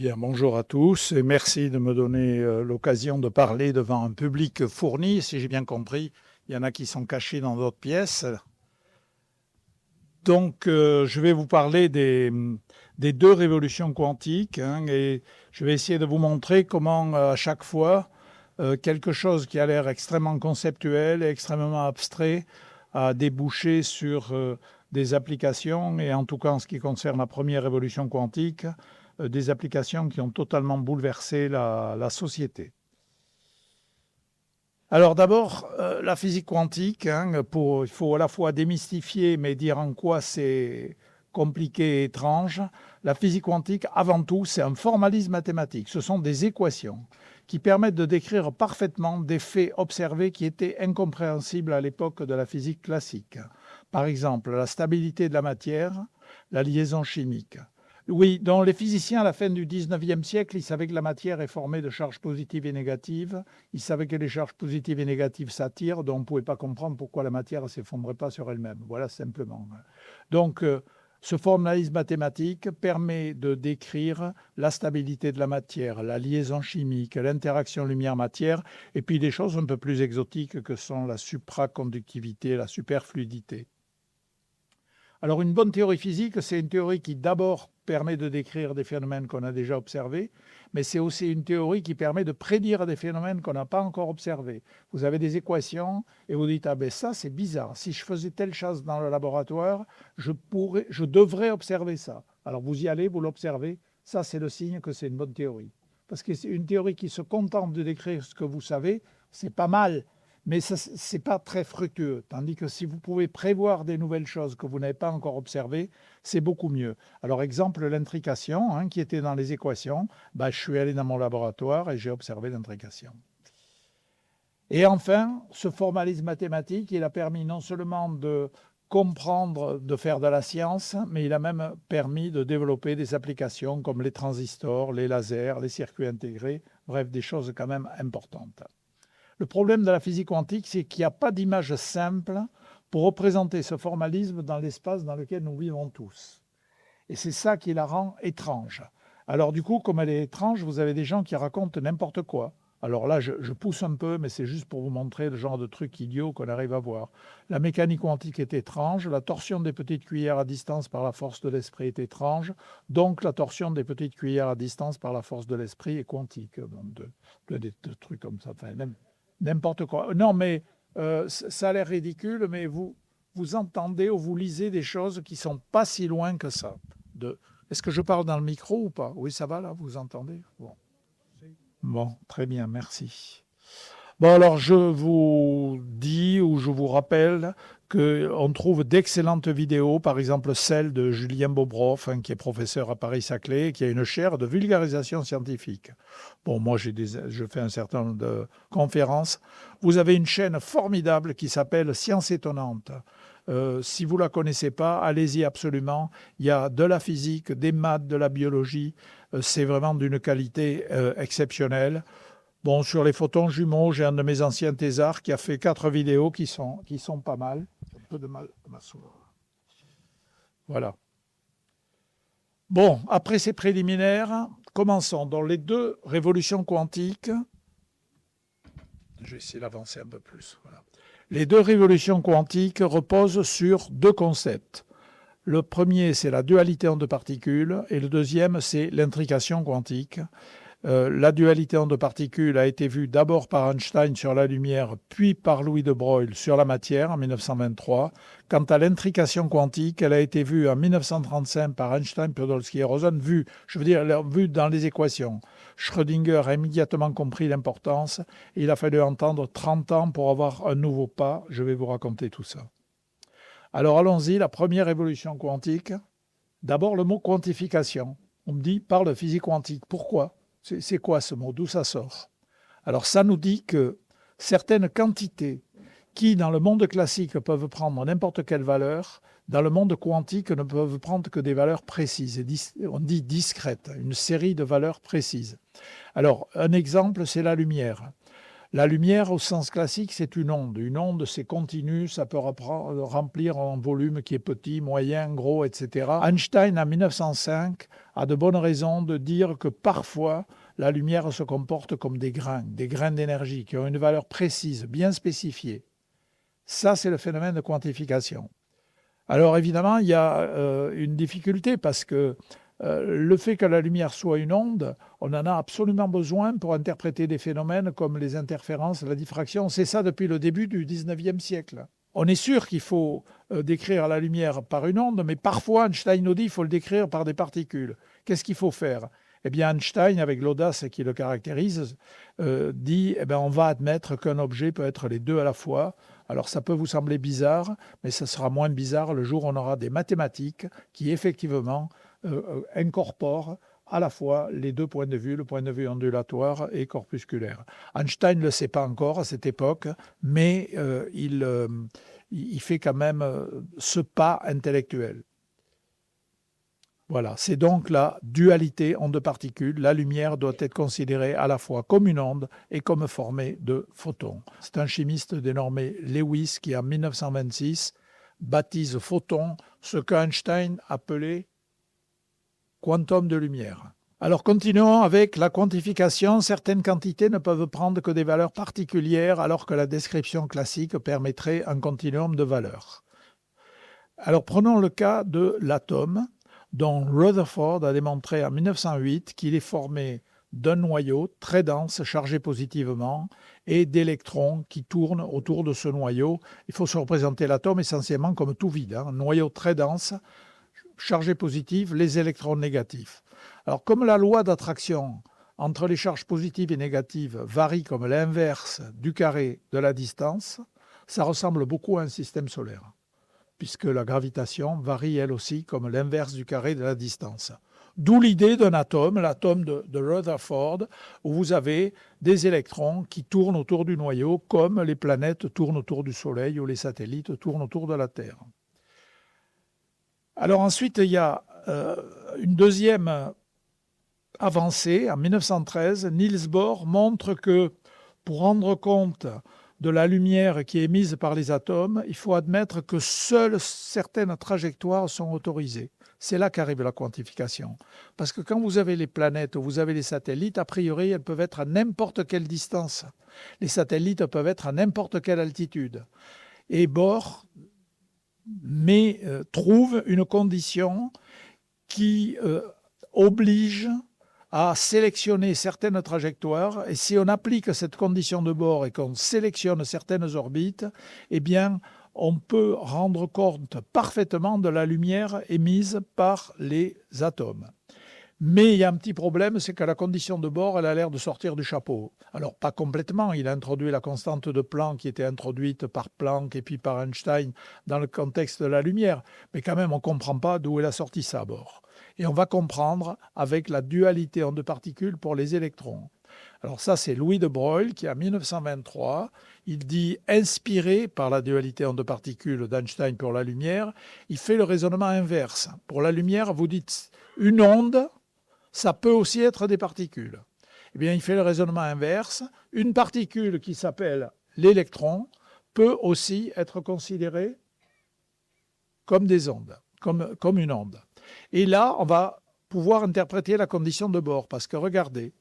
Bien, bonjour à tous et merci de me donner l'occasion de parler devant un public fourni. Si j'ai bien compris, il y en a qui sont cachés dans d'autres pièces. Donc, je vais vous parler des deux révolutions quantiques et je vais essayer de vous montrer comment, à chaque fois, quelque chose qui a l'air extrêmement conceptuel et extrêmement abstrait a débouché sur des applications et en tout cas en ce qui concerne la première révolution quantique, des applications qui ont totalement bouleversé la société. Alors d'abord, la physique quantique, il faut à la fois démystifier mais dire en quoi c'est compliqué et étrange. La physique quantique, avant tout, c'est un formalisme mathématique. Ce sont des équations qui permettent de décrire parfaitement des faits observés qui étaient incompréhensibles à l'époque de la physique classique. Par exemple, la stabilité de la matière, la liaison chimique. Oui, donc les physiciens, à la fin du 19e siècle, ils savaient que la matière est formée de charges positives et négatives. Ils savaient que les charges positives et négatives s'attirent, donc on ne pouvait pas comprendre pourquoi la matière ne s'effondrait pas sur elle-même. Voilà, simplement. Donc, ce formalisme mathématique permet de décrire la stabilité de la matière, la liaison chimique, l'interaction lumière-matière, et puis des choses un peu plus exotiques que sont la supraconductivité, la superfluidité. Alors, une bonne théorie physique, c'est une théorie qui d'abord permet de décrire des phénomènes qu'on a déjà observés, mais c'est aussi une théorie qui permet de prédire des phénomènes qu'on n'a pas encore observés. Vous avez des équations et vous dites « Ah ben ça, c'est bizarre. Si je faisais telle chose dans le laboratoire, je devrais observer ça. » Alors vous y allez, vous l'observez. Ça, c'est le signe que c'est une bonne théorie. Parce que c'est une théorie qui se contente de décrire ce que vous savez, c'est pas mal. Mais ce n'est pas très fructueux. Tandis que si vous pouvez prévoir des nouvelles choses que vous n'avez pas encore observées, c'est beaucoup mieux. Alors, exemple, l'intrication, qui était dans les équations, je suis allé dans mon laboratoire et j'ai observé l'intrication. Et enfin, ce formalisme mathématique, il a permis non seulement de comprendre, de faire de la science, mais il a même permis de développer des applications comme les transistors, les lasers, les circuits intégrés, bref, des choses quand même importantes. Le problème de la physique quantique, c'est qu'il n'y a pas d'image simple pour représenter ce formalisme dans l'espace dans lequel nous vivons tous. Et c'est ça qui la rend étrange. Alors du coup, comme elle est étrange, vous avez des gens qui racontent n'importe quoi. Alors là, je pousse un peu, mais c'est juste pour vous montrer le genre de trucs idiots qu'on arrive à voir. La mécanique quantique est étrange, la torsion des petites cuillères à distance par la force de l'esprit est étrange, donc la torsion des petites cuillères à distance par la force de l'esprit est quantique. Des trucs comme ça, enfin, n'importe quoi. Non, mais ça a l'air ridicule, mais vous entendez ou vous lisez des choses qui ne sont pas si loin que ça. Est-ce que je parle dans le micro ou pas? Oui, ça va là, vous entendez? Bon, très bien, merci. Bon, alors je vous dis ou je vous rappelle qu'on trouve d'excellentes vidéos, par exemple celle de Julien Bobroff, qui est professeur à Paris-Saclay, qui a une chaire de vulgarisation scientifique. Bon, moi, je fais un certain nombre de conférences. Vous avez une chaîne formidable qui s'appelle Science étonnante. Si vous ne la connaissez pas, allez-y absolument. Il y a de la physique, des maths, de la biologie. C'est vraiment d'une qualité exceptionnelle. Bon, sur les photons jumeaux, j'ai un de mes anciens thésards qui a fait 4 vidéos qui sont pas mal. J'ai un peu de mal à m'asseoir. Voilà. Bon, après ces préliminaires, commençons. Dans les deux révolutions quantiques, je vais essayer d'avancer un peu plus. Voilà. Les deux révolutions quantiques reposent sur deux concepts. Le premier, c'est la dualité en deux particules, et le deuxième, c'est l'intrication quantique. La dualité en deux particules a été vue d'abord par Einstein sur la lumière, puis par Louis de Broglie sur la matière en 1923. Quant à l'intrication quantique, elle a été vue en 1935 par Einstein, Podolsky et Rosen, vue dans les équations. Schrödinger a immédiatement compris l'importance et il a fallu attendre 30 ans pour avoir un nouveau pas. Je vais vous raconter tout ça. Alors allons-y, la première révolution quantique. D'abord le mot quantification. On me dit parle de physique quantique. Pourquoi ? C'est quoi ce mot? D'où ça sort? Alors ça nous dit que certaines quantités qui, dans le monde classique, peuvent prendre n'importe quelle valeur, dans le monde quantique, ne peuvent prendre que des valeurs précises. On dit discrètes, une série de valeurs précises. Alors, un exemple, c'est la lumière. La lumière, au sens classique, c'est une onde. Une onde, c'est continu, ça peut remplir un volume qui est petit, moyen, gros, etc. Einstein, en 1905, a de bonnes raisons de dire que parfois, la lumière se comporte comme des grains d'énergie qui ont une valeur précise, bien spécifiée. Ça, c'est le phénomène de quantification. Alors évidemment, il y a une difficulté parce que le fait que la lumière soit une onde, on en a absolument besoin pour interpréter des phénomènes comme les interférences, la diffraction. C'est ça depuis le début du 19e siècle. On est sûr qu'il faut décrire la lumière par une onde, mais parfois Einstein nous dit qu'il faut le décrire par des particules. Qu'est-ce qu'il faut faire? Eh bien, Einstein, avec l'audace qui le caractérise, dit on va admettre qu'un objet peut être les deux à la fois. Alors ça peut vous sembler bizarre, mais ça sera moins bizarre le jour où on aura des mathématiques qui effectivement incorporent à la fois les deux points de vue, le point de vue ondulatoire et corpusculaire. Einstein ne le sait pas encore à cette époque, mais il fait quand même ce pas intellectuel. Voilà, c'est donc la dualité onde-particule. La lumière doit être considérée à la fois comme une onde et comme formée de photons. C'est un chimiste dénommé Lewis qui, en 1926, baptise photon ce qu'Einstein appelait quantum de lumière. Alors continuons avec la quantification. Certaines quantités ne peuvent prendre que des valeurs particulières alors que la description classique permettrait un continuum de valeurs. Alors prenons le cas de l'atome, dont Rutherford a démontré en 1908 qu'il est formé d'un noyau très dense chargé positivement et d'électrons qui tournent autour de ce noyau. Il faut se représenter l'atome essentiellement comme tout vide, un noyau très dense chargé positif, les électrons négatifs. Alors comme la loi d'attraction entre les charges positives et négatives varie comme l'inverse du carré de la distance, ça ressemble beaucoup à un système solaire, puisque la gravitation varie elle aussi comme l'inverse du carré de la distance. D'où l'idée d'un atome, l'atome de Rutherford, où vous avez des électrons qui tournent autour du noyau comme les planètes tournent autour du Soleil ou les satellites tournent autour de la Terre. Alors ensuite, il y a une deuxième avancée. En 1913, Niels Bohr montre que pour rendre compte de la lumière qui est émise par les atomes, il faut admettre que seules certaines trajectoires sont autorisées. C'est là qu'arrive la quantification. Parce que quand vous avez les planètes ou vous avez les satellites, a priori, elles peuvent être à n'importe quelle distance. Les satellites peuvent être à n'importe quelle altitude. Et Bohr trouve une condition qui oblige à sélectionner certaines trajectoires. Et si on applique cette condition de Bohr et qu'on sélectionne certaines orbites, eh bien, on peut rendre compte parfaitement de la lumière émise par les atomes. Mais il y a un petit problème, c'est que la condition de Bohr, elle a l'air de sortir du chapeau. Alors, pas complètement, il a introduit la constante de Planck qui était introduite par Planck et puis par Einstein dans le contexte de la lumière. Mais quand même, on ne comprend pas d'où il a sorti ça, Bohr. Et on va comprendre avec la dualité onde-particules pour les électrons. Alors ça, c'est Louis de Broglie qui, en 1923, il dit, inspiré par la dualité onde-particules d'Einstein pour la lumière, il fait le raisonnement inverse. Pour la lumière, vous dites une onde, ça peut aussi être des particules. Eh bien, il fait le raisonnement inverse. Une particule qui s'appelle l'électron peut aussi être considérée comme des ondes, comme une onde. Et là, on va pouvoir interpréter la condition de Bohr, parce que regardez,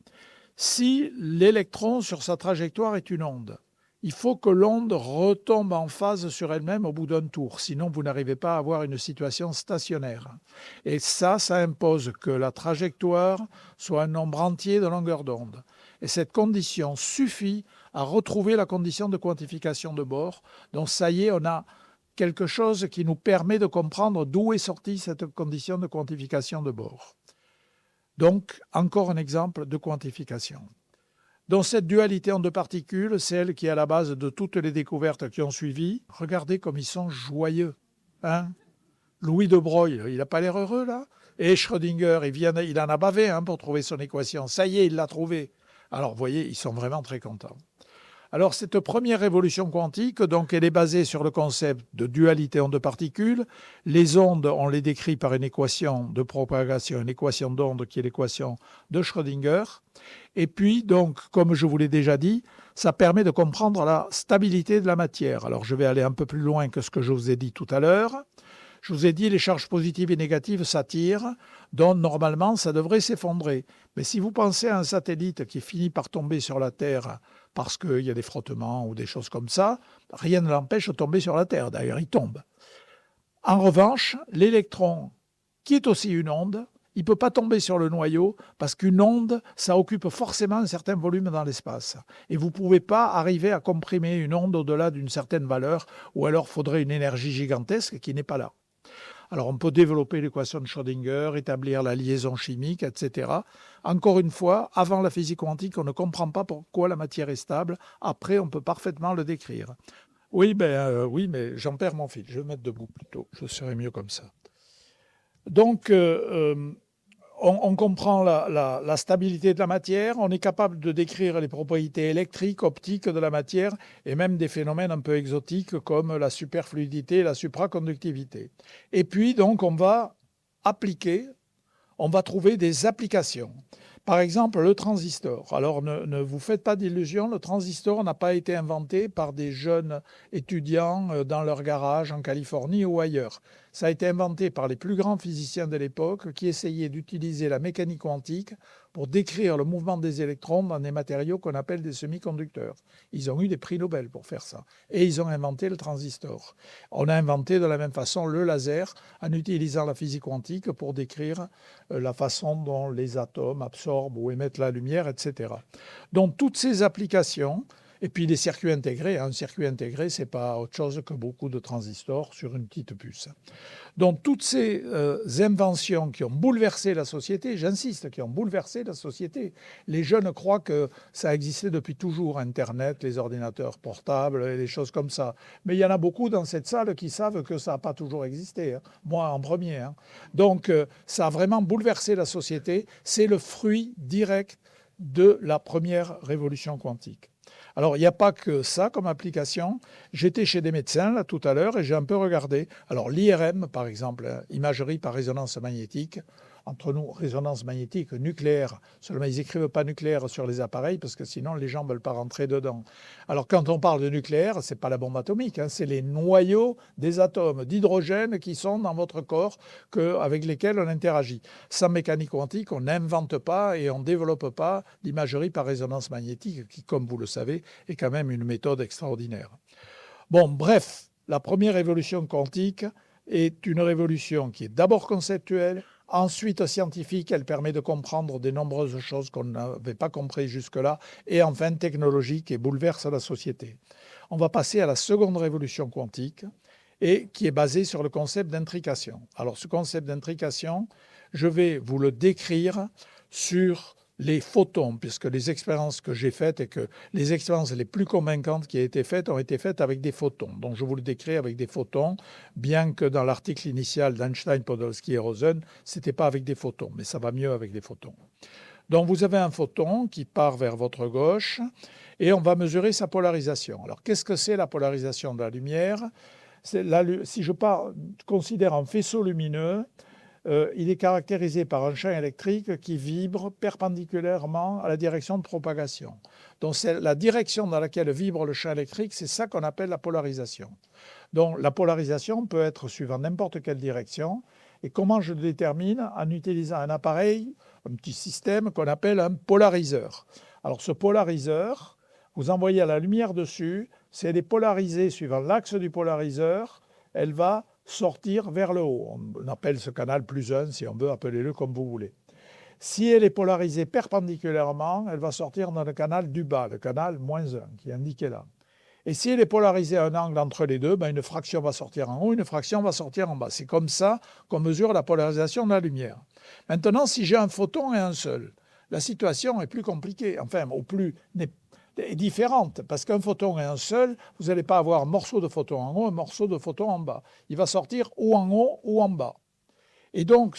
si l'électron sur sa trajectoire est une onde, il faut que l'onde retombe en phase sur elle-même au bout d'un tour, sinon vous n'arrivez pas à avoir une situation stationnaire. Et ça impose que la trajectoire soit un nombre entier de longueur d'onde. Et cette condition suffit à retrouver la condition de quantification de Bohr. Donc ça y est, on a quelque chose qui nous permet de comprendre d'où est sortie cette condition de quantification de Bohr. Donc, encore un exemple de quantification. Donc cette dualité en deux particules, c'est elle qui est à la base de toutes les découvertes qui ont suivi. Regardez comme ils sont joyeux. Hein, Louis de Broglie, il n'a pas l'air heureux là. Et Schrödinger, il en a bavé pour trouver son équation. Ça y est, il l'a trouvée. Alors vous voyez, ils sont vraiment très contents. Alors, cette première révolution quantique, donc, elle est basée sur le concept de dualité onde-particule. Les ondes, on les décrit par une équation de propagation, une équation d'onde qui est l'équation de Schrödinger. Et puis, donc, comme je vous l'ai déjà dit, ça permet de comprendre la stabilité de la matière. Alors, je vais aller un peu plus loin que ce que je vous ai dit tout à l'heure. Je vous ai dit, les charges positives et négatives s'attirent, donc normalement, ça devrait s'effondrer. Mais si vous pensez à un satellite qui finit par tomber sur la Terre parce qu'il y a des frottements ou des choses comme ça, rien ne l'empêche de tomber sur la Terre. D'ailleurs, il tombe. En revanche, l'électron, qui est aussi une onde, il ne peut pas tomber sur le noyau parce qu'une onde, ça occupe forcément un certain volume dans l'espace. Et vous ne pouvez pas arriver à comprimer une onde au-delà d'une certaine valeur, ou alors il faudrait une énergie gigantesque qui n'est pas là. Alors on peut développer l'équation de Schrödinger, établir la liaison chimique, etc. Encore une fois, avant la physique quantique, on ne comprend pas pourquoi la matière est stable. Après, on peut parfaitement le décrire. Oui, mais j'en perds mon fil. Je vais me mettre debout plutôt. Je serai mieux comme ça. Donc, on comprend la stabilité de la matière, on est capable de décrire les propriétés électriques, optiques de la matière et même des phénomènes un peu exotiques comme la superfluidité et la supraconductivité. Et puis, donc, on va trouver des applications. Par exemple, le transistor. Alors, ne vous faites pas d'illusions, le transistor n'a pas été inventé par des jeunes étudiants dans leur garage en Californie ou ailleurs. Ça a été inventé par les plus grands physiciens de l'époque qui essayaient d'utiliser la mécanique quantique pour décrire le mouvement des électrons dans des matériaux qu'on appelle des semi-conducteurs. Ils ont eu des prix Nobel pour faire ça. Et ils ont inventé le transistor. On a inventé de la même façon le laser en utilisant la physique quantique pour décrire la façon dont les atomes absorbent ou émettent la lumière, etc. Donc toutes ces applications, et puis les circuits intégrés. Un circuit intégré, ce n'est pas autre chose que beaucoup de transistors sur une petite puce. Donc toutes ces inventions qui ont bouleversé la société, j'insiste, qui ont bouleversé la société. Les jeunes croient que ça existait depuis toujours, Internet, les ordinateurs portables et des choses comme ça. Mais il y en a beaucoup dans cette salle qui savent que ça n'a pas toujours existé, hein. Moi en premier. Hein. Donc ça a vraiment bouleversé la société. C'est le fruit direct de la première révolution quantique. Alors, il n'y a pas que ça comme application. J'étais chez des médecins là tout à l'heure et j'ai un peu regardé. Alors, l'IRM, par exemple, imagerie par résonance magnétique, entre nous, résonance magnétique nucléaire. Seulement, ils n'écrivent pas nucléaire sur les appareils parce que sinon, les gens ne veulent pas rentrer dedans. Alors, quand on parle de nucléaire, ce n'est pas la bombe atomique, hein, c'est les noyaux des atomes d'hydrogène qui sont dans votre corps avec lesquels on interagit. Sans mécanique quantique, on n'invente pas et on ne développe pas l'imagerie par résonance magnétique qui, comme vous le savez, est quand même une méthode extraordinaire. Bon, bref, la première révolution quantique est une révolution qui est d'abord conceptuelle, ensuite scientifique, elle permet de comprendre de nombreuses choses qu'on n'avait pas comprises jusque-là, et enfin technologique et bouleverse la société. On va passer à la seconde révolution quantique, et qui est basée sur le concept d'intrication. Alors ce concept d'intrication, je vais vous le décrire sur les photons, puisque les expériences que j'ai faites et que les expériences les plus convaincantes qui ont été faites avec des photons. Donc je vous le décris avec des photons, bien que dans l'article initial d'Einstein, Podolsky et Rosen, ce n'était pas avec des photons, mais ça va mieux avec des photons. Donc vous avez un photon qui part vers votre gauche et on va mesurer sa polarisation. Alors qu'est-ce que c'est la polarisation de la lumière ? Si je considère un faisceau lumineux, il est caractérisé par un champ électrique qui vibre perpendiculairement à la direction de propagation. Donc c'est la direction dans laquelle vibre le champ électrique, c'est ça qu'on appelle la polarisation. Donc la polarisation peut être suivant n'importe quelle direction. Et comment je le détermine ? En utilisant un appareil, un petit système qu'on appelle un polariseur. Alors ce polariseur, vous envoyez la lumière dessus, si elle est polarisée suivant l'axe du polariseur, elle va sortir vers le haut. On appelle ce canal plus 1, si on veut, appelez-le comme vous voulez. Si elle est polarisée perpendiculairement, elle va sortir dans le canal du bas, le canal moins 1, qui est indiqué là. Et si elle est polarisée à un angle entre les deux, une fraction va sortir en haut, une fraction va sortir en bas. C'est comme ça qu'on mesure la polarisation de la lumière. Maintenant, si j'ai un photon et un seul, la situation est plus compliquée, est différente, parce qu'un photon et un seul, vous n'allez pas avoir un morceau de photon en haut, un morceau de photon en bas. Il va sortir ou en haut ou en bas. Et donc,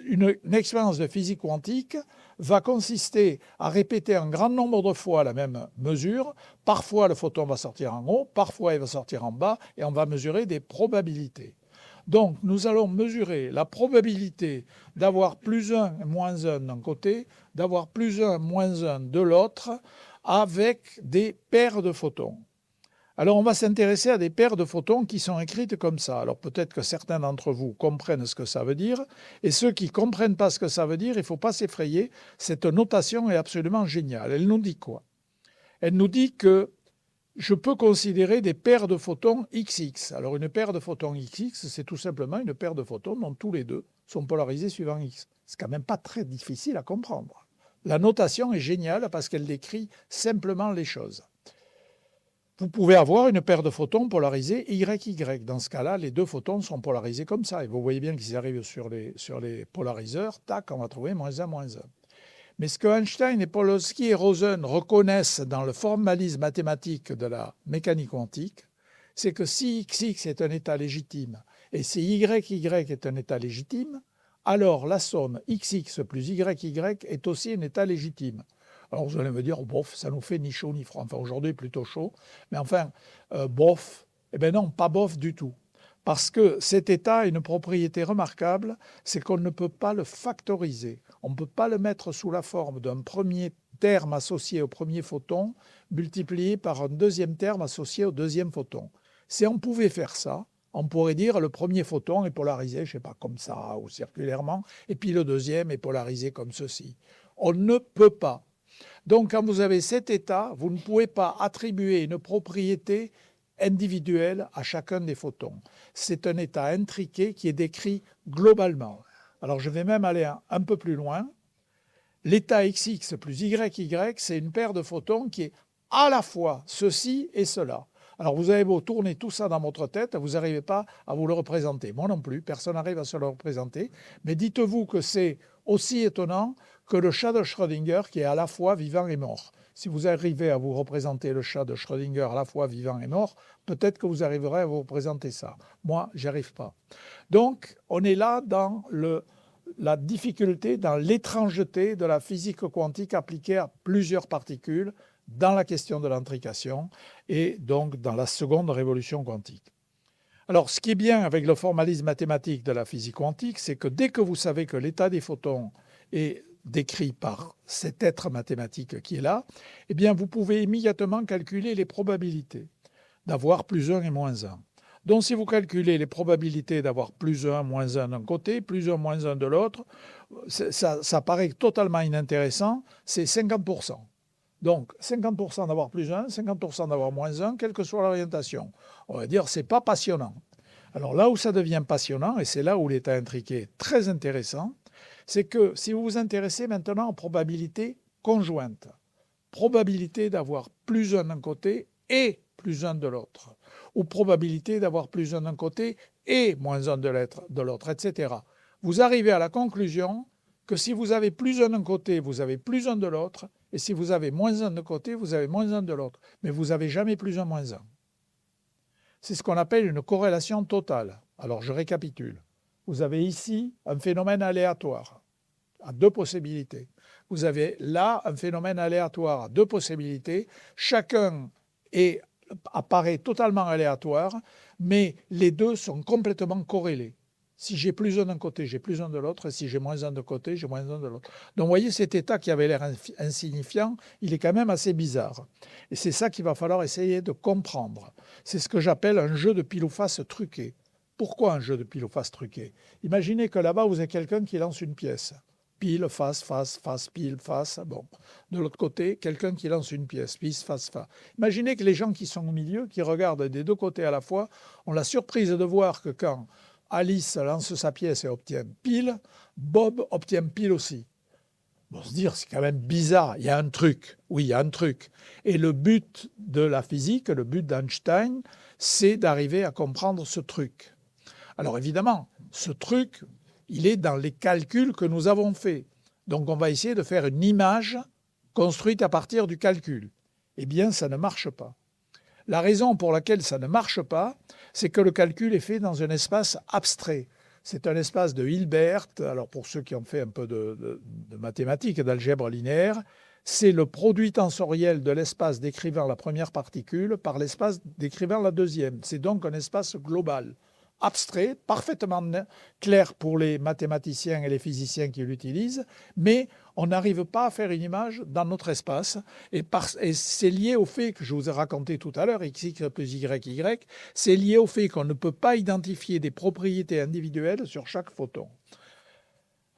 une expérience de physique quantique va consister à répéter un grand nombre de fois la même mesure. Parfois, le photon va sortir en haut, parfois il va sortir en bas, et on va mesurer des probabilités. Donc, nous allons mesurer la probabilité d'avoir plus 1 et moins 1 d'un côté, d'avoir plus 1 moins 1 de l'autre, avec des paires de photons. Alors, on va s'intéresser à des paires de photons qui sont écrites comme ça. Alors, peut-être que certains d'entre vous comprennent ce que ça veut dire, et ceux qui ne comprennent pas ce que ça veut dire, il ne faut pas s'effrayer. Cette notation est absolument géniale. Elle nous dit quoi? Elle nous dit que je peux considérer des paires de photons XX. Alors, une paire de photons XX, c'est tout simplement une paire de photons dont tous les deux sont polarisés suivant X. C'est quand même pas très difficile à comprendre. La notation est géniale parce qu'elle décrit simplement les choses. Vous pouvez avoir une paire de photons polarisés YY. Dans ce cas-là, les deux photons sont polarisés comme ça. Et vous voyez bien qu'ils arrivent sur les polariseurs. Tac, on va trouver moins 1, moins 1. Mais ce que Einstein et Polonsky et Rosen reconnaissent dans le formalisme mathématique de la mécanique quantique, c'est que si XX est un état légitime et si YY est un état légitime, alors la somme XX plus YY est aussi un état légitime. Alors vous allez me dire, bof, ça nous fait ni chaud ni froid. Enfin, aujourd'hui, plutôt chaud. Mais enfin, bof, eh bien non, pas bof du tout. Parce que cet état a une propriété remarquable, c'est qu'on ne peut pas le factoriser. On ne peut pas le mettre sous la forme d'un premier terme associé au premier photon, multiplié par un deuxième terme associé au deuxième photon. Si on pouvait faire ça, on pourrait dire le premier photon est polarisé, je ne sais pas, comme ça, ou circulairement, et puis le deuxième est polarisé comme ceci. On ne peut pas. Donc, quand vous avez cet état, vous ne pouvez pas attribuer une propriété individuelle à chacun des photons. C'est un état intriqué qui est décrit globalement. Alors, je vais même aller un peu plus loin. L'état XX plus YY, c'est une paire de photons qui est à la fois ceci et cela. Alors, vous avez beau tourner tout ça dans votre tête, vous n'arrivez pas à vous le représenter. Moi non plus, personne n'arrive à se le représenter. Mais dites-vous que c'est aussi étonnant que le chat de Schrödinger qui est à la fois vivant et mort. Si vous arrivez à vous représenter le chat de Schrödinger à la fois vivant et mort, peut-être que vous arriverez à vous représenter ça. Moi, j'y arrive pas. Donc, on est là dans la difficulté, dans l'étrangeté de la physique quantique appliquée à plusieurs particules dans la question de l'intrication et donc dans la seconde révolution quantique. Alors, ce qui est bien avec le formalisme mathématique de la physique quantique, c'est que dès que vous savez que l'état des photons est décrit par cet être mathématique qui est là, eh bien, vous pouvez immédiatement calculer les probabilités d'avoir plus 1 et moins 1. Donc, si vous calculez les probabilités d'avoir plus 1, moins 1 d'un côté, plus 1, moins 1 de l'autre, ça paraît totalement inintéressant, c'est 50%. Donc, 50% d'avoir plus 1, 50% d'avoir moins 1, quelle que soit l'orientation. On va dire, c'est pas passionnant. Alors là où ça devient passionnant, et c'est là où l'état intriqué est très intéressant, c'est que si vous vous intéressez maintenant aux probabilités conjointes, probabilité d'avoir plus 1 d'un côté et plus 1 de l'autre, ou probabilité d'avoir plus 1 d'un côté et moins 1 de l'autre, etc. Vous arrivez à la conclusion que si vous avez plus 1 d'un côté, vous avez plus 1 de l'autre, et si vous avez moins 1 de côté, vous avez moins 1 de l'autre. Mais vous n'avez jamais plus 1, moins 1. C'est ce qu'on appelle une corrélation totale. Alors je récapitule. Vous avez ici un phénomène aléatoire à deux possibilités. Vous avez là un phénomène aléatoire à deux possibilités. Chacun apparaît totalement aléatoire, mais les deux sont complètement corrélés. Si j'ai plus 1 d'un côté, j'ai plus 1 de l'autre, et si j'ai moins 1 de côté, j'ai moins 1 de l'autre. Donc vous voyez, cet état qui avait l'air insignifiant, il est quand même assez bizarre. Et c'est ça qu'il va falloir essayer de comprendre. C'est ce que j'appelle un jeu de pile ou face truqué. Pourquoi un jeu de pile ou face truqué? Imaginez que là-bas, vous avez quelqu'un qui lance une pièce. Pile, face, face, face, pile, face. Bon. De l'autre côté, quelqu'un qui lance une pièce. Pile, face, face. Imaginez que les gens qui sont au milieu, qui regardent des deux côtés à la fois, ont la surprise de voir que quand Alice lance sa pièce et obtient pile, Bob obtient pile aussi. Bon, se dire, c'est quand même bizarre, il y a un truc. Oui, il y a un truc. Et le but de la physique, le but d'Einstein, c'est d'arriver à comprendre ce truc. Alors évidemment, ce truc, il est dans les calculs que nous avons faits. Donc on va essayer de faire une image construite à partir du calcul. Eh bien, ça ne marche pas. La raison pour laquelle ça ne marche pas, c'est que le calcul est fait dans un espace abstrait. c'est un espace de Hilbert. Alors pour ceux qui ont fait un peu de mathématiques et d'algèbre linéaire, c'est le produit tensoriel de l'espace décrivant la première particule par l'espace décrivant la deuxième. C'est donc un espace global, abstrait, parfaitement clair pour les mathématiciens et les physiciens qui l'utilisent, mais on n'arrive pas à faire une image dans notre espace. Et c'est lié au fait que je vous ai raconté tout à l'heure, xx plus yy, c'est lié au fait qu'on ne peut pas identifier des propriétés individuelles sur chaque photon.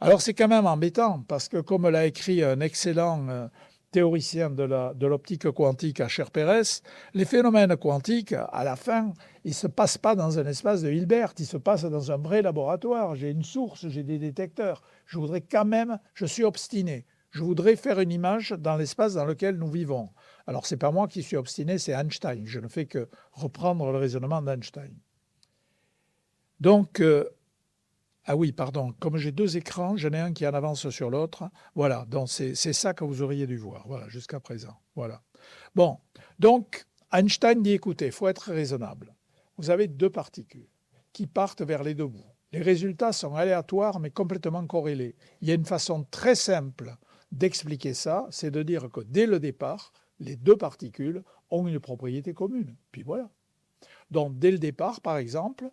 Alors c'est quand même embêtant, parce que comme l'a écrit un excellent théoricien de l'optique quantique, Asher Pérez, les phénomènes quantiques, à la fin, ils ne se passent pas dans un espace de Hilbert, ils se passent dans un vrai laboratoire. J'ai une source, j'ai des détecteurs. Je voudrais quand même, je suis obstiné, je voudrais faire une image dans l'espace dans lequel nous vivons. Alors ce n'est pas moi qui suis obstiné, c'est Einstein. Je ne fais que reprendre le raisonnement d'Einstein. Donc, ah oui, pardon, comme j'ai deux écrans, j'en ai un qui en avance sur l'autre. Voilà, donc c'est ça que vous auriez dû voir, voilà, jusqu'à présent. Voilà. Bon, donc Einstein dit, écoutez, il faut être raisonnable. Vous avez deux particules qui partent vers les deux bouts. Les résultats sont aléatoires, mais complètement corrélés. Il y a une façon très simple d'expliquer ça, c'est de dire que dès le départ, les deux particules ont une propriété commune. Puis voilà. Donc, dès le départ, par exemple,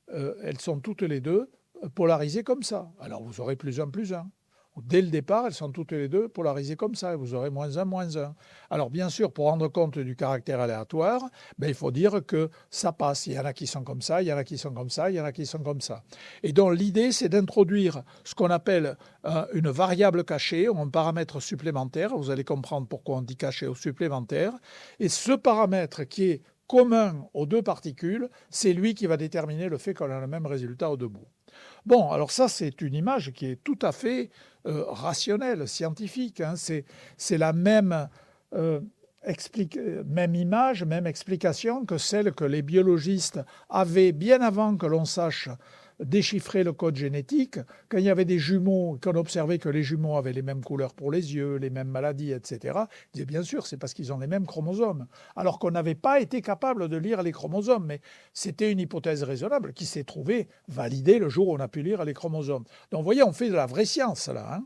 elles sont toutes les deux polarisées comme ça. Alors vous aurez plus 1, plus 1. Dès le départ, elles sont toutes les deux polarisées comme ça, et vous aurez moins 1, moins 1. Alors bien sûr, pour rendre compte du caractère aléatoire, il faut dire que ça passe. Il y en a qui sont comme ça, il y en a qui sont comme ça, il y en a qui sont comme ça. Et donc l'idée, c'est d'introduire ce qu'on appelle une variable cachée, ou un paramètre supplémentaire. Vous allez comprendre pourquoi on dit caché ou supplémentaire. Et ce paramètre qui est commun aux deux particules, c'est lui qui va déterminer le fait qu'on a le même résultat aux deux bouts. Bon, alors ça, c'est une image qui est tout à fait rationnelle, scientifique. Hein. C'est la même, même image, même explication que celle que les biologistes avaient bien avant que l'on sache déchiffrer le code génétique, quand il y avait des jumeaux, qu'on observait que les jumeaux avaient les mêmes couleurs pour les yeux, les mêmes maladies, etc., ils disaient bien sûr, c'est parce qu'ils ont les mêmes chromosomes, alors qu'on n'avait pas été capable de lire les chromosomes, mais c'était une hypothèse raisonnable qui s'est trouvée validée le jour où on a pu lire les chromosomes. Donc vous voyez, on fait de la vraie science là. Hein.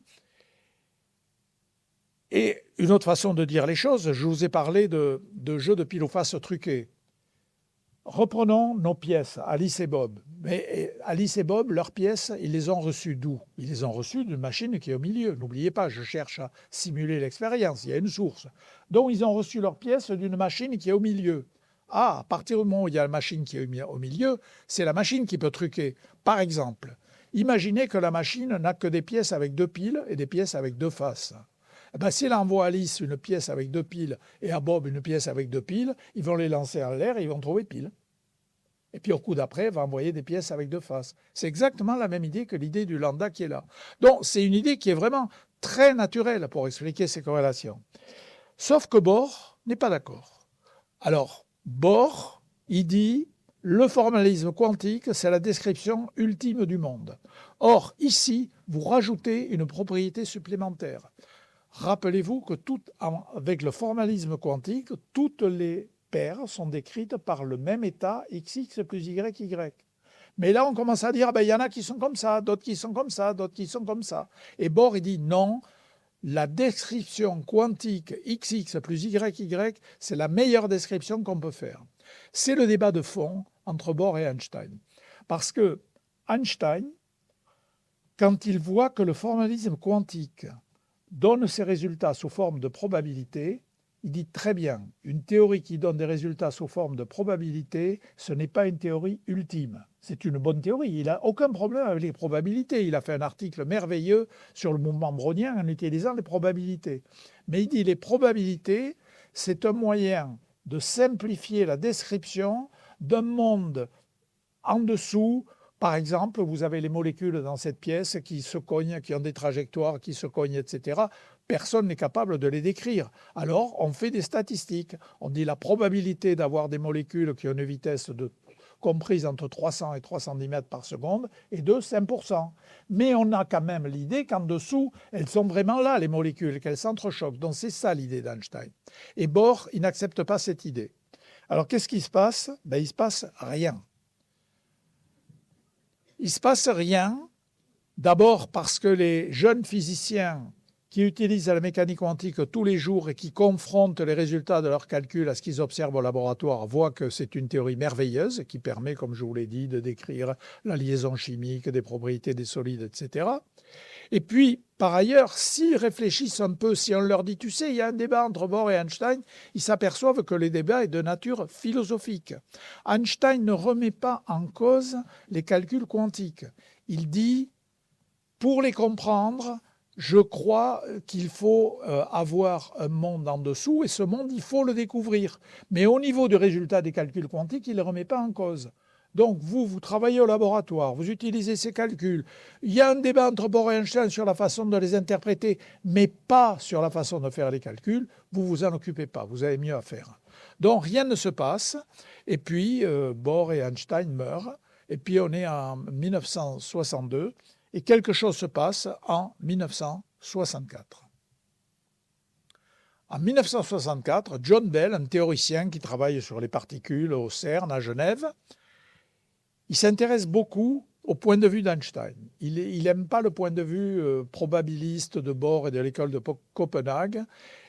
Et une autre façon de dire les choses, je vous ai parlé de jeux de pile ou face truqués. Reprenons nos pièces, Alice et Bob. Mais Alice et Bob, leurs pièces, ils les ont reçues d'où? Ils les ont reçues d'une machine qui est au milieu. N'oubliez pas, je cherche à simuler l'expérience, il y a une source. Donc ils ont reçu leurs pièces d'une machine qui est au milieu. Ah, à partir du moment où il y a la machine qui est au milieu, c'est la machine qui peut truquer. Par exemple, imaginez que la machine n'a que des pièces avec deux piles et des pièces avec deux faces. S'il envoie à Alice une pièce avec deux piles et à Bob une pièce avec deux piles, ils vont les lancer en l'air et ils vont trouver pile. Et puis au coup d'après, il va envoyer des pièces avec deux faces. C'est exactement la même idée que l'idée du lambda qui est là. Donc c'est une idée qui est vraiment très naturelle pour expliquer ces corrélations. Sauf que Bohr n'est pas d'accord. Alors, Bohr, il dit, le formalisme quantique, c'est la description ultime du monde. Or, ici, vous rajoutez une propriété supplémentaire. Rappelez-vous que avec le formalisme quantique, toutes les paires sont décrites par le même état xx plus yy. Mais là, on commence à dire, il y en a qui sont comme ça, d'autres qui sont comme ça, d'autres qui sont comme ça. Et Bohr, il dit non, la description quantique xx plus yy, c'est la meilleure description qu'on peut faire. C'est le débat de fond entre Bohr et Einstein. Parce que Einstein, quand il voit que le formalisme quantique donne ses résultats sous forme de probabilité, il dit très bien, une théorie qui donne des résultats sous forme de probabilité, ce n'est pas une théorie ultime. C'est une bonne théorie, il n'a aucun problème avec les probabilités. Il a fait un article merveilleux sur le mouvement brownien en utilisant les probabilités. Mais il dit les probabilités, c'est un moyen de simplifier la description d'un monde en dessous. Par exemple, vous avez les molécules dans cette pièce qui se cognent, qui ont des trajectoires, qui se cognent, etc. Personne n'est capable de les décrire. Alors, on fait des statistiques. On dit la probabilité d'avoir des molécules qui ont une vitesse comprise entre 300 et 310 mètres par seconde est de 5%. Mais on a quand même l'idée qu'en dessous, elles sont vraiment là, les molécules, qu'elles s'entrechoquent. Donc c'est ça l'idée d'Einstein. Et Bohr, il n'accepte pas cette idée. Alors qu'est-ce qui se passe? Il ne se passe rien. il ne se passe rien, d'abord parce que les jeunes physiciens qui utilisent la mécanique quantique tous les jours et qui confrontent les résultats de leurs calculs à ce qu'ils observent au laboratoire voient que c'est une théorie merveilleuse qui permet, comme je vous l'ai dit, de décrire la liaison chimique, des propriétés des solides, etc. Et puis, par ailleurs, s'ils réfléchissent un peu, si on leur dit, tu sais, il y a un débat entre Bohr et Einstein, ils s'aperçoivent que le débat est de nature philosophique. Einstein ne remet pas en cause les calculs quantiques. Il dit, pour les comprendre, je crois qu'il faut avoir un monde en dessous, et ce monde, il faut le découvrir. Mais au niveau du résultat des calculs quantiques, il ne le remet pas en cause. Donc, vous travaillez au laboratoire, vous utilisez ces calculs. Il y a un débat entre Bohr et Einstein sur la façon de les interpréter, mais pas sur la façon de faire les calculs. Vous vous en occupez pas, vous avez mieux à faire. Donc, rien ne se passe. Et puis, Bohr et Einstein meurent. Et puis, on est en 1962. Et quelque chose se passe en 1964. En 1964, John Bell, un théoricien qui travaille sur les particules au CERN à Genève, il s'intéresse beaucoup au point de vue d'Einstein. Il n'aime pas le point de vue probabiliste de Bohr et de l'école de Copenhague.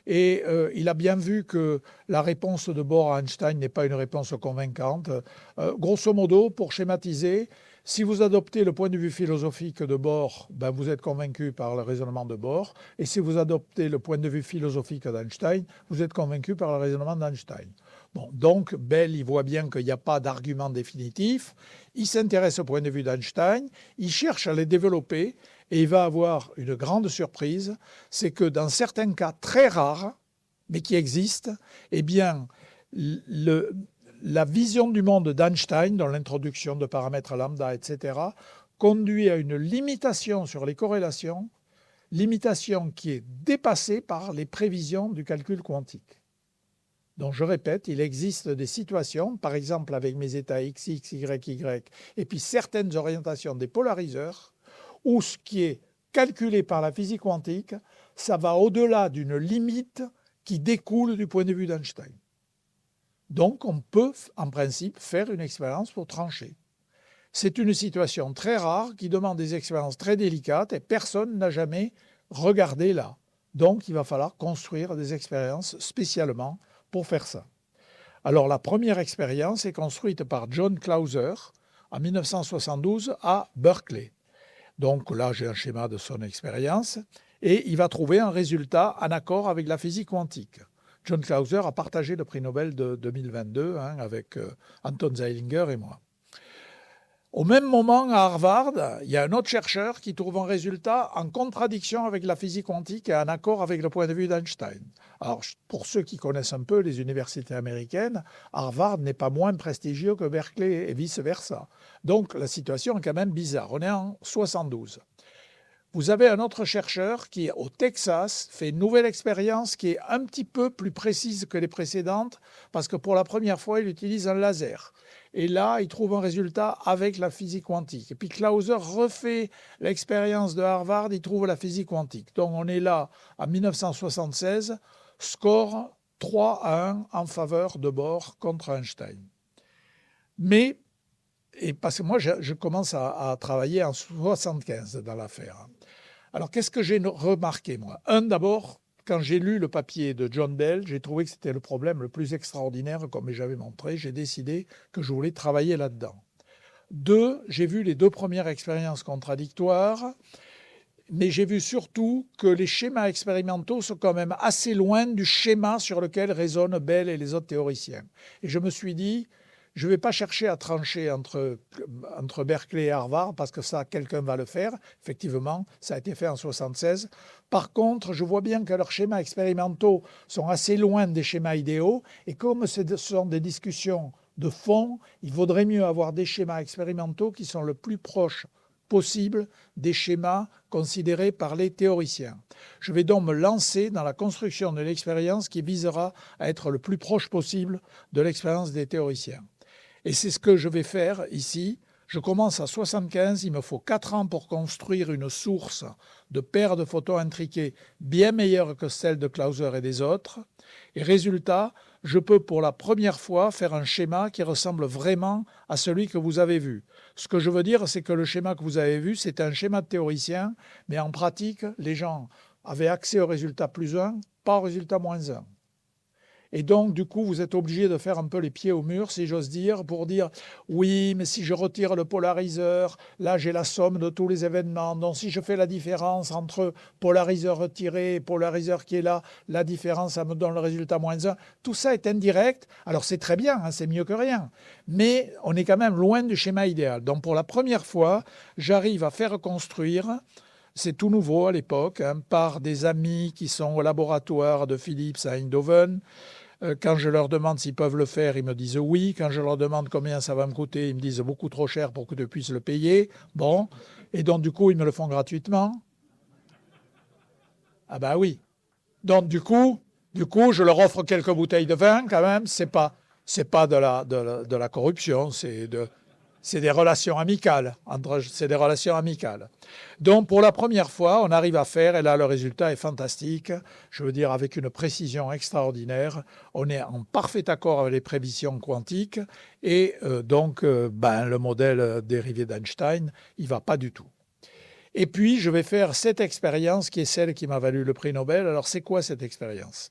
Et il a bien vu que la réponse de Bohr à Einstein n'est pas une réponse convaincante. Grosso modo, pour schématiser, si vous adoptez le point de vue philosophique de Bohr, ben vous êtes convaincu par le raisonnement de Bohr. Et si vous adoptez le point de vue philosophique d'Einstein, vous êtes convaincu par le raisonnement d'Einstein. Bon, donc, Bell, il voit bien qu'il n'y a pas d'argument définitif. Il s'intéresse au point de vue d'Einstein, il cherche à les développer et il va avoir une grande surprise, c'est que dans certains cas très rares, mais qui existent, eh bien, la vision du monde d'Einstein, dans l'introduction de paramètres lambda, etc., conduit à une limitation sur les corrélations, limitation qui est dépassée par les prévisions du calcul quantique. Donc, je répète, il existe des situations, par exemple avec mes états x, x, y, y, et puis certaines orientations des polariseurs, où ce qui est calculé par la physique quantique, ça va au-delà d'une limite qui découle du point de vue d'Einstein. Donc, on peut, en principe, faire une expérience pour trancher. C'est une situation très rare qui demande des expériences très délicates et personne n'a jamais regardé là. Donc, il va falloir construire des expériences spécialement pour faire ça. Alors, la première expérience est construite par John Clauser en 1972 à Berkeley. Donc là, j'ai un schéma de son expérience et il va trouver un résultat en accord avec la physique quantique. John Clauser a partagé le prix Nobel de 2022 avec Anton Zeilinger et moi. Au même moment, à Harvard, il y a un autre chercheur qui trouve un résultat en contradiction avec la physique quantique et en accord avec le point de vue d'Einstein. Alors, pour ceux qui connaissent un peu les universités américaines, Harvard n'est pas moins prestigieux que Berkeley et vice-versa. Donc, la situation est quand même bizarre. On est en 72. Vous avez un autre chercheur qui, au Texas, fait une nouvelle expérience qui est un petit peu plus précise que les précédentes parce que pour la première fois, il utilise un laser. Et là, il trouve un résultat avec la physique quantique. Et puis Clauser refait l'expérience de Harvard, il trouve la physique quantique. Donc on est là en 1976, score 3-1 en faveur de Bohr contre Einstein. Mais, et parce que moi je commence à travailler en 75 dans l'affaire. Alors qu'est-ce que j'ai remarqué moi ? D'abord, quand j'ai lu le papier de John Bell, j'ai trouvé que c'était le problème le plus extraordinaire, comme j'avais montré. J'ai décidé que je voulais travailler là-dedans. 2, j'ai vu les 2 premières expériences contradictoires, mais j'ai vu surtout que les schémas expérimentaux sont quand même assez loin du schéma sur lequel raisonnent Bell et les autres théoriciens. Et je me suis dit, je ne vais pas chercher à trancher entre Berkeley et Harvard parce que ça, quelqu'un va le faire. Effectivement, ça a été fait en 1976. Par contre, je vois bien que leurs schémas expérimentaux sont assez loin des schémas idéaux. Et comme ce sont des discussions de fond, il vaudrait mieux avoir des schémas expérimentaux qui sont le plus proches possible des schémas considérés par les théoriciens. Je vais donc me lancer dans la construction de l'expérience qui visera à être le plus proche possible de l'expérience des théoriciens. Et c'est ce que je vais faire ici. Je commence à 75, il me faut 4 ans pour construire une source de paires de photos intriquées bien meilleure que celle de Clauser et des autres. Et résultat, je peux pour la première fois faire un schéma qui ressemble vraiment à celui que vous avez vu. Ce que je veux dire, c'est que le schéma que vous avez vu, c'est un schéma de théoricien, mais en pratique, les gens avaient accès au résultat +1, pas au résultat -1. Et donc, du coup, vous êtes obligé de faire un peu les pieds au mur, si j'ose dire, pour dire oui, mais si je retire le polariseur, là j'ai la somme de tous les événements. Donc, si je fais la différence entre polariseur retiré et polariseur qui est là, la différence, ça me donne le résultat -1. Tout ça est indirect. Alors, c'est très bien, hein, c'est mieux que rien. Mais on est quand même loin du schéma idéal. Donc, pour la première fois, j'arrive à faire construire. C'est tout nouveau à l'époque, hein, par des amis qui sont au laboratoire de Philips à Eindhoven. Quand je leur demande s'ils peuvent le faire, ils me disent oui. Quand je leur demande combien ça va me coûter, ils me disent beaucoup trop cher pour que je puisse le payer. Bon, et donc du coup, ils me le font gratuitement. Ah ben oui. Donc du coup, je leur offre quelques bouteilles de vin quand même. C'est pas de la corruption, c'est des relations amicales. C'est des relations amicales. Donc, pour la première fois, on arrive à faire, et là, le résultat est fantastique. Je veux dire, avec une précision extraordinaire. On est en parfait accord avec les prévisions quantiques. Et donc, le modèle dérivé d'Einstein, il ne va pas du tout. Et puis, je vais faire cette expérience qui est celle qui m'a valu le prix Nobel. Alors, c'est quoi cette expérience?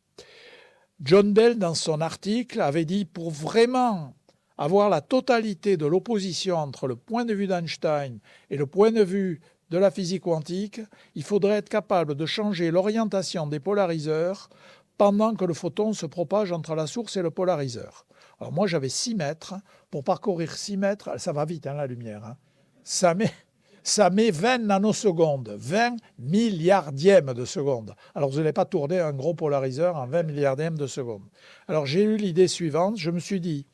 John Bell, dans son article, avait dit, pour vraiment avoir la totalité de l'opposition entre le point de vue d'Einstein et le point de vue de la physique quantique, il faudrait être capable de changer l'orientation des polariseurs pendant que le photon se propage entre la source et le polariseur. Alors moi, j'avais 6 mètres. Pour parcourir 6 mètres, ça va vite, hein, la lumière. Hein. Ça met 20 nanosecondes, 20 milliardièmes de seconde. Alors, vous n'allez pas tourner un gros polariseur en 20 milliardièmes de seconde. Alors, j'ai eu l'idée suivante. Je me suis dit,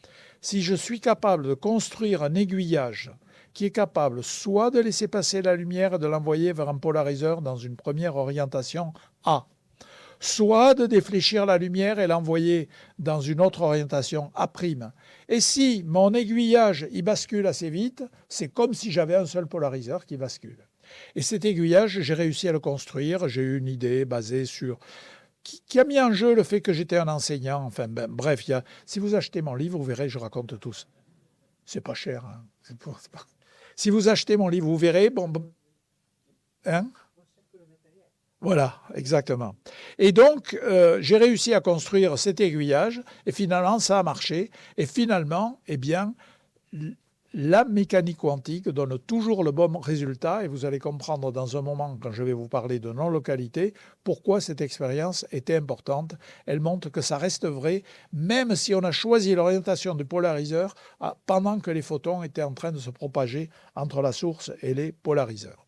si je suis capable de construire un aiguillage qui est capable soit de laisser passer la lumière et de l'envoyer vers un polariseur dans une première orientation A, soit de défléchir la lumière et l'envoyer dans une autre orientation A'. Et si mon aiguillage il bascule assez vite, c'est comme si j'avais un seul polariseur qui bascule. Et cet aiguillage, j'ai réussi à le construire. J'ai eu une idée basée sur qui a mis en jeu le fait que j'étais un enseignant. Enfin, bref, si vous achetez mon livre, vous verrez, je raconte tout ça. C'est pas cher. Hein. Si vous achetez mon livre, vous verrez. Hein? Voilà, exactement. Et donc, j'ai réussi à construire cet aiguillage, et finalement, ça a marché. Et finalement, eh bien, la mécanique quantique donne toujours le bon résultat, et vous allez comprendre dans un moment, quand je vais vous parler de non-localité, pourquoi cette expérience était importante. Elle montre que ça reste vrai, même si on a choisi l'orientation du polariseur pendant que les photons étaient en train de se propager entre la source et les polariseurs.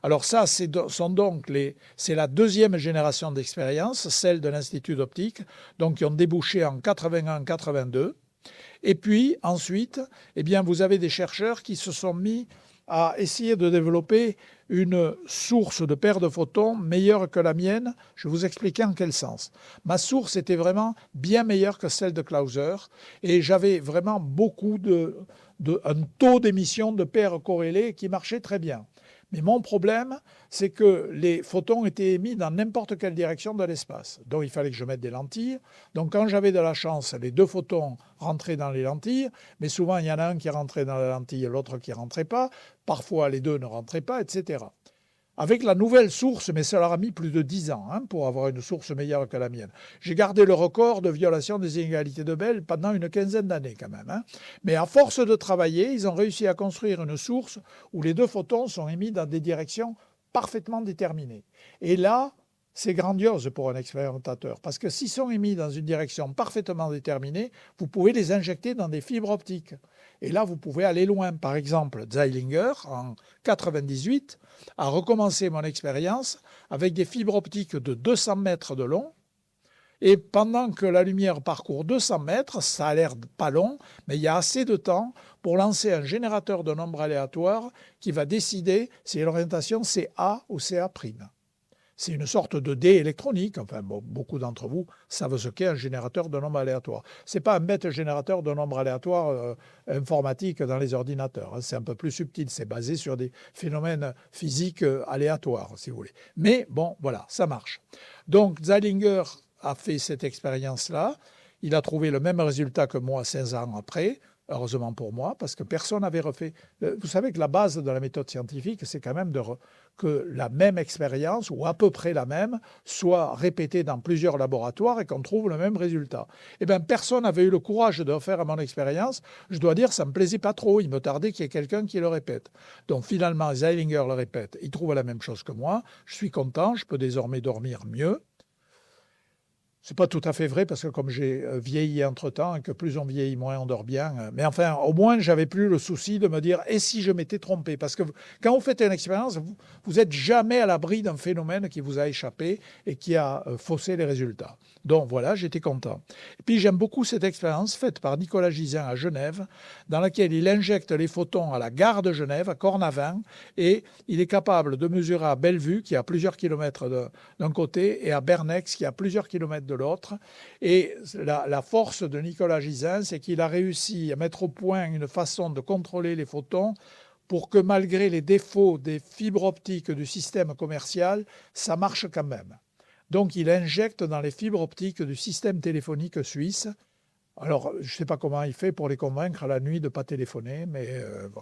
Alors ça, c'est la deuxième génération d'expériences, celle de l'Institut d'optique, donc qui ont débouché en 81-82. Et puis ensuite, eh bien, vous avez des chercheurs qui se sont mis à essayer de développer une source de paires de photons meilleure que la mienne. Je vais vous expliquer en quel sens. Ma source était vraiment bien meilleure que celle de Clauser et j'avais vraiment un taux d'émission de paires corrélées qui marchait très bien. Mais mon problème, c'est que les photons étaient émis dans n'importe quelle direction de l'espace. Donc il fallait que je mette des lentilles. Donc quand j'avais de la chance, les 2 photons rentraient dans les lentilles, mais souvent il y en a un qui rentrait dans la lentille et l'autre qui ne rentrait pas. Parfois les 2 ne rentraient pas, etc. Avec la nouvelle source, mais ça leur a mis plus de 10 ans pour avoir une source meilleure que la mienne. J'ai gardé le record de violation des inégalités de Bell pendant une quinzaine d'années quand même. Mais à force de travailler, ils ont réussi à construire une source où les 2 photons sont émis dans des directions parfaitement déterminées. Et là, c'est grandiose pour un expérimentateur, parce que s'ils sont émis dans une direction parfaitement déterminée, vous pouvez les injecter dans des fibres optiques. Et là, vous pouvez aller loin. Par exemple, Zeilinger, en 1998, a recommencé mon expérience avec des fibres optiques de 200 mètres de long. Et pendant que la lumière parcourt 200 mètres, ça a l'air pas long, mais il y a assez de temps pour lancer un générateur de nombres aléatoires qui va décider si l'orientation c'est A ou c'est A'. C'est une sorte de dé électronique. Enfin, bon, beaucoup d'entre vous savent ce qu'est un générateur de nombres aléatoires. Ce n'est pas un bête générateur de nombres aléatoires informatique dans les ordinateurs. Hein. C'est un peu plus subtil. C'est basé sur des phénomènes physiques aléatoires, si vous voulez. Mais bon, voilà, ça marche. Donc, Zeilinger a fait cette expérience-là. Il a trouvé le même résultat que moi 16 ans après. Heureusement pour moi, parce que personne n'avait refait. Vous savez que la base de la méthode scientifique, c'est quand même que la même expérience, ou à peu près la même, soit répétée dans plusieurs laboratoires et qu'on trouve le même résultat. Eh bien, personne n'avait eu le courage de faire mon expérience. Je dois dire, ça ne me plaisait pas trop. Il me tardait qu'il y ait quelqu'un qui le répète. Donc finalement, Zeilinger le répète. Il trouve la même chose que moi. Je suis content, je peux désormais dormir mieux. Ce n'est pas tout à fait vrai parce que comme j'ai vieilli entre-temps et que plus on vieillit, moins on dort bien. Mais enfin, au moins, j'avais plus le souci de me dire « et si je m'étais trompé ?» Parce que quand vous faites une expérience, vous n'êtes jamais à l'abri d'un phénomène qui vous a échappé et qui a faussé les résultats. Donc voilà, j'étais content. Et puis j'aime beaucoup cette expérience faite par Nicolas Gisin à Genève, dans laquelle il injecte les photons à la gare de Genève, à Cornavin, et il est capable de mesurer à Bellevue, qui est à plusieurs kilomètres d'un côté, et à Bernex, qui est à plusieurs kilomètres de l'autre. Et la force de Nicolas Gisin, c'est qu'il a réussi à mettre au point une façon de contrôler les photons pour que malgré les défauts des fibres optiques du système commercial, ça marche quand même. Donc il injecte dans les fibres optiques du système téléphonique suisse. Alors, je ne sais pas comment il fait pour les convaincre à la nuit de ne pas téléphoner, mais bon.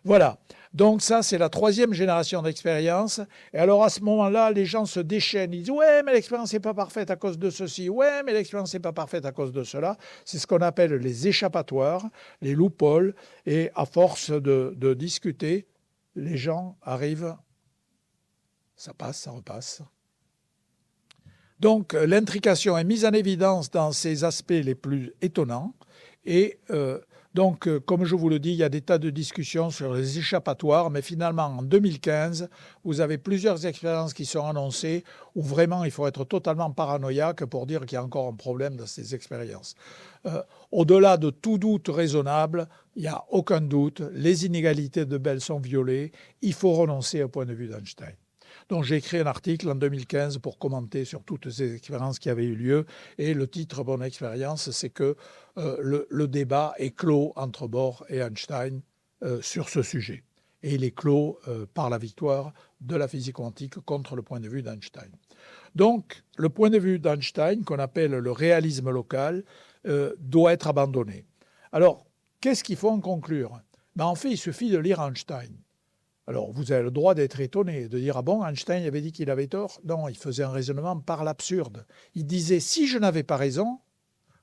Voilà, donc ça c'est la troisième génération d'expérience. Et alors à ce moment-là, les gens se déchaînent, ils disent « ouais, mais l'expérience n'est pas parfaite à cause de ceci, ouais, mais l'expérience n'est pas parfaite à cause de cela ». C'est ce qu'on appelle les échappatoires, les loopholes, et à force de discuter, les gens arrivent, ça passe, ça repasse. Donc l'intrication est mise en évidence dans ses aspects les plus étonnants et donc, comme je vous le dis, il y a des tas de discussions sur les échappatoires, mais finalement, en 2015, vous avez plusieurs expériences qui sont annoncées où vraiment il faut être totalement paranoïaque pour dire qu'il y a encore un problème dans ces expériences. Au-delà de tout doute raisonnable, il n'y a aucun doute, les inégalités de Bell sont violées, il faut renoncer au point de vue d'Einstein. Donc j'ai écrit un article en 2015 pour commenter sur toutes ces expériences qui avaient eu lieu. Et le titre de mon expérience, c'est que le débat est clos entre Bohr et Einstein sur ce sujet. Et il est clos par la victoire de la physique quantique contre le point de vue d'Einstein. Donc le point de vue d'Einstein, qu'on appelle le réalisme local, doit être abandonné. Alors, qu'est-ce qu'il faut en conclure? En fait, il suffit de lire Einstein. Alors, vous avez le droit d'être étonné, de dire « Ah bon, Einstein avait dit qu'il avait tort ?» Non, il faisait un raisonnement par l'absurde. Il disait « Si je n'avais pas raison,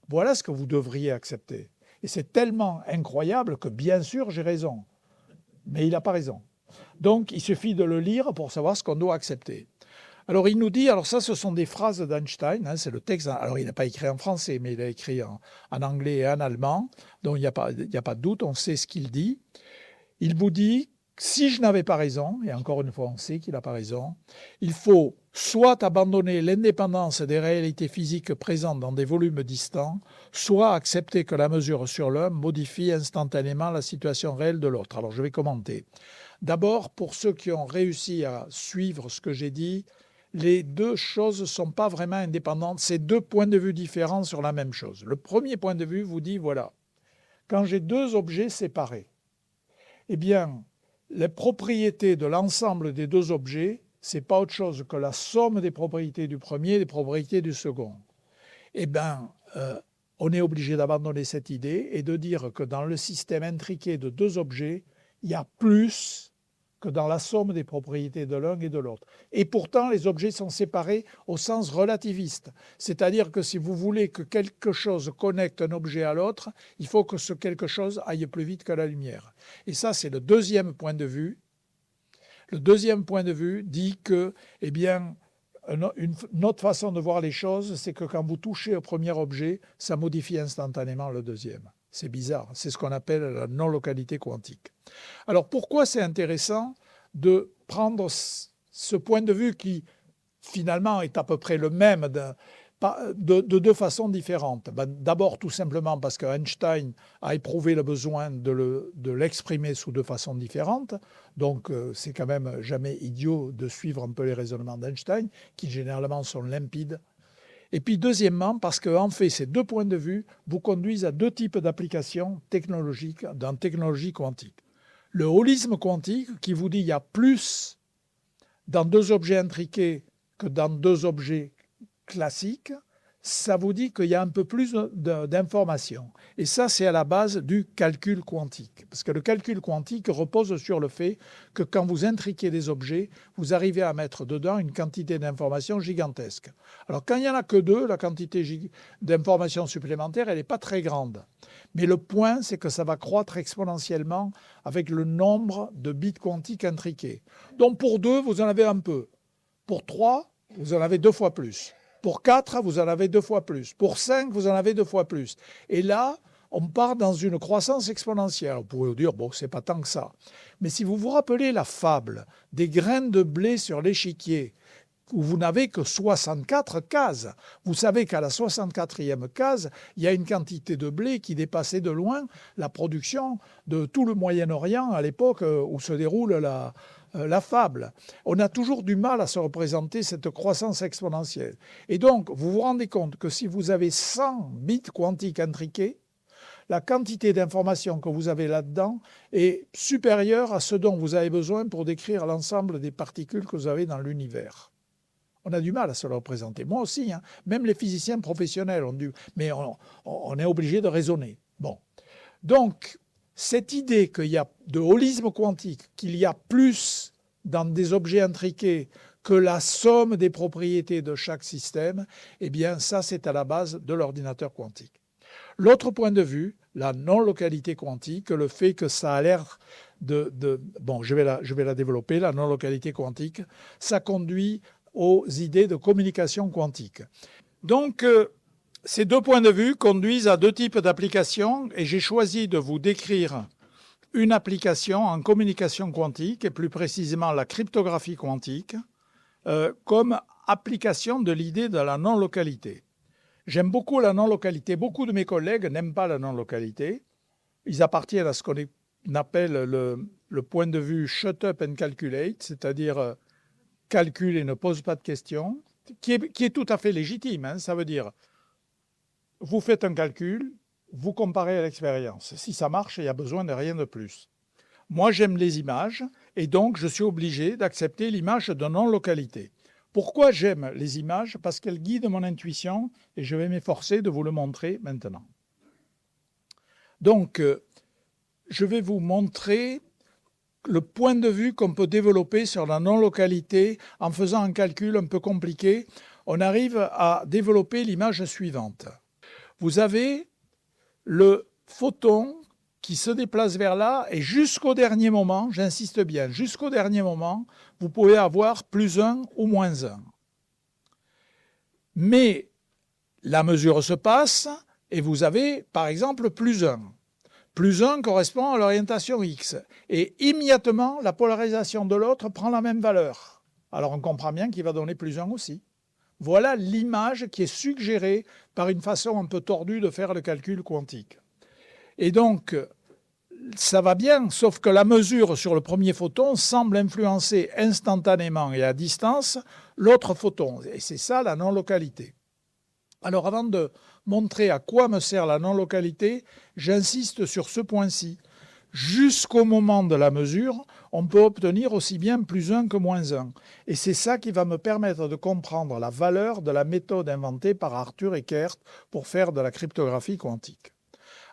voilà ce que vous devriez accepter. » Et c'est tellement incroyable que bien sûr, j'ai raison. Mais il n'a pas raison. Donc, il suffit de le lire pour savoir ce qu'on doit accepter. Alors, il nous dit, alors ça, ce sont des phrases d'Einstein, hein, c'est le texte, alors il n'a pas écrit en français, mais il a écrit en anglais et en allemand, donc il n'y a pas de doute, on sait ce qu'il dit. Il vous dit, si je n'avais pas raison, et encore une fois on sait qu'il n'a pas raison, il faut soit abandonner l'indépendance des réalités physiques présentes dans des volumes distants, soit accepter que la mesure sur l'un modifie instantanément la situation réelle de l'autre. Alors je vais commenter. D'abord, pour ceux qui ont réussi à suivre ce que j'ai dit, les deux choses ne sont pas vraiment indépendantes, c'est deux points de vue différents sur la même chose. Le premier point de vue vous dit, voilà, quand j'ai deux objets séparés, eh bien, les propriétés de l'ensemble des deux objets, ce n'est pas autre chose que la somme des propriétés du premier et des propriétés du second. Eh bien, on est obligé d'abandonner cette idée et de dire que dans le système intriqué de deux objets, il y a plus que dans la somme des propriétés de l'un et de l'autre. Et pourtant, les objets sont séparés au sens relativiste. C'est-à-dire que si vous voulez que quelque chose connecte un objet à l'autre, il faut que ce quelque chose aille plus vite que la lumière. Et ça, c'est le deuxième point de vue. Le deuxième point de vue dit que, eh bien, une autre façon de voir les choses, c'est que quand vous touchez au premier objet, ça modifie instantanément le deuxième. C'est bizarre, c'est ce qu'on appelle la non-localité quantique. Alors pourquoi c'est intéressant de prendre ce point de vue qui finalement est à peu près le même de deux façons différentes. D'abord, tout simplement parce que Einstein a éprouvé le besoin de l'exprimer sous deux façons différentes. Donc, c'est quand même jamais idiot de suivre un peu les raisonnements d'Einstein, qui généralement sont limpides. Et puis, deuxièmement, parce qu'en fait, ces deux points de vue vous conduisent à deux types d'applications technologiques dans la technologie quantique. Le holisme quantique, qui vous dit qu'il y a plus dans deux objets intriqués que dans deux objets classique, ça vous dit qu'il y a un peu plus d'informations. Et ça, c'est à la base du calcul quantique. Parce que le calcul quantique repose sur le fait que quand vous intriquez des objets, vous arrivez à mettre dedans une quantité d'informations gigantesque. Alors, quand il n'y en a que deux, la quantité d'informations supplémentaires, elle n'est pas très grande. Mais le point, c'est que ça va croître exponentiellement avec le nombre de bits quantiques intriqués. Donc, pour 2, vous en avez un peu. Pour 3, vous en avez 2 fois plus. Pour 4, vous en avez 2 fois plus. Pour 5, vous en avez 2 fois plus. Et là, on part dans une croissance exponentielle. Vous pouvez vous dire, bon, c'est pas tant que ça. Mais si vous vous rappelez la fable des graines de blé sur l'échiquier, où vous n'avez que 64 cases, vous savez qu'à la 64e case, il y a une quantité de blé qui dépassait de loin la production de tout le Moyen-Orient à l'époque où se déroule la fable. On a toujours du mal à se représenter cette croissance exponentielle. Et donc, vous vous rendez compte que si vous avez 100 bits quantiques intriqués, la quantité d'informations que vous avez là-dedans est supérieure à ce dont vous avez besoin pour décrire l'ensemble des particules que vous avez dans l'univers. On a du mal à se le représenter. Moi aussi, hein. Même les physiciens professionnels ont dû... Mais on est obligé de raisonner. Bon. Donc, cette idée qu'il y a de holisme quantique, qu'il y a plus dans des objets intriqués que la somme des propriétés de chaque système, eh bien, ça, c'est à la base de l'ordinateur quantique. L'autre point de vue, la non-localité quantique, le fait que ça a l'air bon, je vais la développer, la non-localité quantique, ça conduit aux idées de communication quantique. Donc, ces deux points de vue conduisent à deux types d'applications et j'ai choisi de vous décrire une application en communication quantique et plus précisément la cryptographie quantique comme application de l'idée de la non-localité. J'aime beaucoup la non-localité. Beaucoup de mes collègues n'aiment pas la non-localité. Ils appartiennent à ce qu'on appelle le point de vue « shut up and calculate », c'est-à-dire calcule et ne pose pas de questions, qui est tout à fait légitime. Hein. Ça veut dire, vous faites un calcul, vous comparez à l'expérience. Si ça marche, il n'y a besoin de rien de plus. Moi, j'aime les images, et donc je suis obligé d'accepter l'image de non-localité. Pourquoi j'aime les images? Parce qu'elles guident mon intuition, et je vais m'efforcer de vous le montrer maintenant. Donc, je vais vous montrer le point de vue qu'on peut développer sur la non-localité en faisant un calcul un peu compliqué. On arrive à développer l'image suivante. Vous avez le photon qui se déplace vers là et jusqu'au dernier moment, j'insiste bien, jusqu'au dernier moment, vous pouvez avoir plus 1 ou moins 1. Mais la mesure se passe et vous avez par exemple plus 1. Plus 1 correspond à l'orientation X. Et immédiatement, la polarisation de l'autre prend la même valeur. Alors on comprend bien qu'il va donner plus 1 aussi. Voilà l'image qui est suggérée par une façon un peu tordue de faire le calcul quantique. Et donc, ça va bien, sauf que la mesure sur le premier photon semble influencer instantanément et à distance l'autre photon. Et c'est ça la non-localité. Alors avant de montrer à quoi me sert la non-localité, j'insiste sur ce point-ci. Jusqu'au moment de la mesure, on peut obtenir aussi bien plus 1 que moins 1. Et c'est ça qui va me permettre de comprendre la valeur de la méthode inventée par Arthur Eckert pour faire de la cryptographie quantique.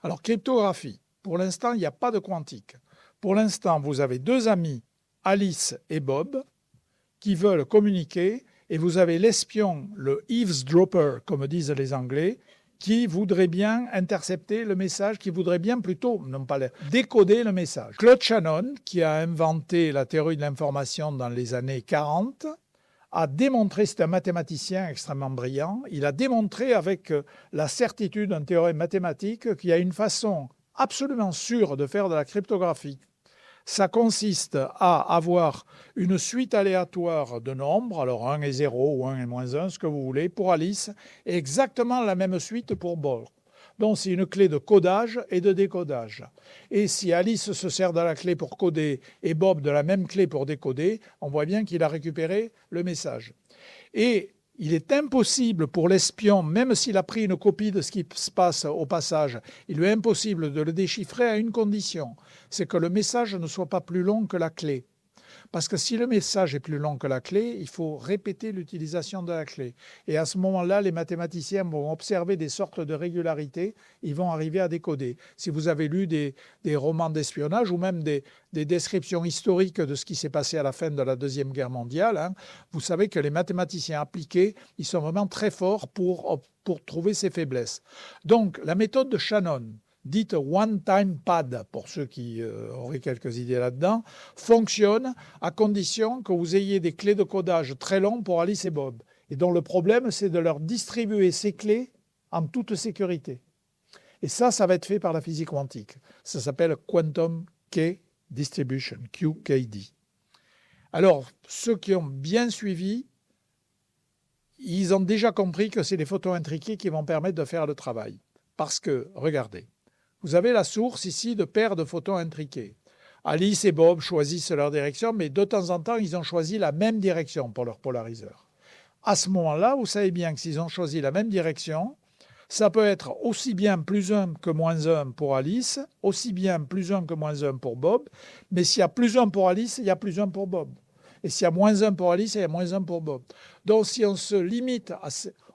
Alors, cryptographie, pour l'instant, il n'y a pas de quantique. Pour l'instant, vous avez deux amis, Alice et Bob, qui veulent communiquer, et vous avez l'espion, le eavesdropper, comme disent les Anglais, qui voudrait bien intercepter le message, qui voudrait bien plutôt, non pas décoder le message. Claude Shannon, qui a inventé la théorie de l'information dans les années 40, a démontré, c'est un mathématicien extrêmement brillant, il a démontré avec la certitude d'un théorème mathématique qu'il y a une façon absolument sûre de faire de la cryptographie Ça consiste à avoir une suite aléatoire de nombres, alors 1 et 0 ou 1 et moins 1, ce que vous voulez, pour Alice, et exactement la même suite pour Bob. Donc c'est une clé de codage et de décodage. Et si Alice se sert de la clé pour coder et Bob de la même clé pour décoder, on voit bien qu'il a récupéré le message. Et il est impossible pour l'espion, même s'il a pris une copie de ce qui se passe au passage, il lui est impossible de le déchiffrer à une condition, c'est que le message ne soit pas plus long que la clé. Parce que si le message est plus long que la clé, il faut répéter l'utilisation de la clé. Et à ce moment-là, les mathématiciens vont observer des sortes de régularités, ils vont arriver à décoder. Si vous avez lu des romans d'espionnage ou même des descriptions historiques de ce qui s'est passé à la fin de la Deuxième Guerre mondiale, vous savez que les mathématiciens appliqués, ils sont vraiment très forts pour trouver ces faiblesses. Donc, la méthode de Shannon, dite one-time pad, pour ceux qui auraient quelques idées là-dedans, fonctionne à condition que vous ayez des clés de codage très longues pour Alice et Bob. Et dont le problème, c'est de leur distribuer ces clés en toute sécurité. Et ça va être fait par la physique quantique. Ça s'appelle Quantum Key Distribution, QKD. Alors, ceux qui ont bien suivi, ils ont déjà compris que c'est les photons intriqués qui vont permettre de faire le travail. Parce que, regardez, vous avez la source ici de paires de photons intriqués. Alice et Bob choisissent leur direction, mais de temps en temps, ils ont choisi la même direction pour leur polariseur. À ce moment-là, vous savez bien que s'ils ont choisi la même direction, ça peut être aussi bien plus 1 que moins 1 pour Alice, aussi bien plus 1 que moins 1 pour Bob, mais s'il y a plus 1 pour Alice, il y a plus 1 pour Bob. Et s'il y a moins 1 pour Alice, il y a moins 1 pour Bob. Donc si on se limite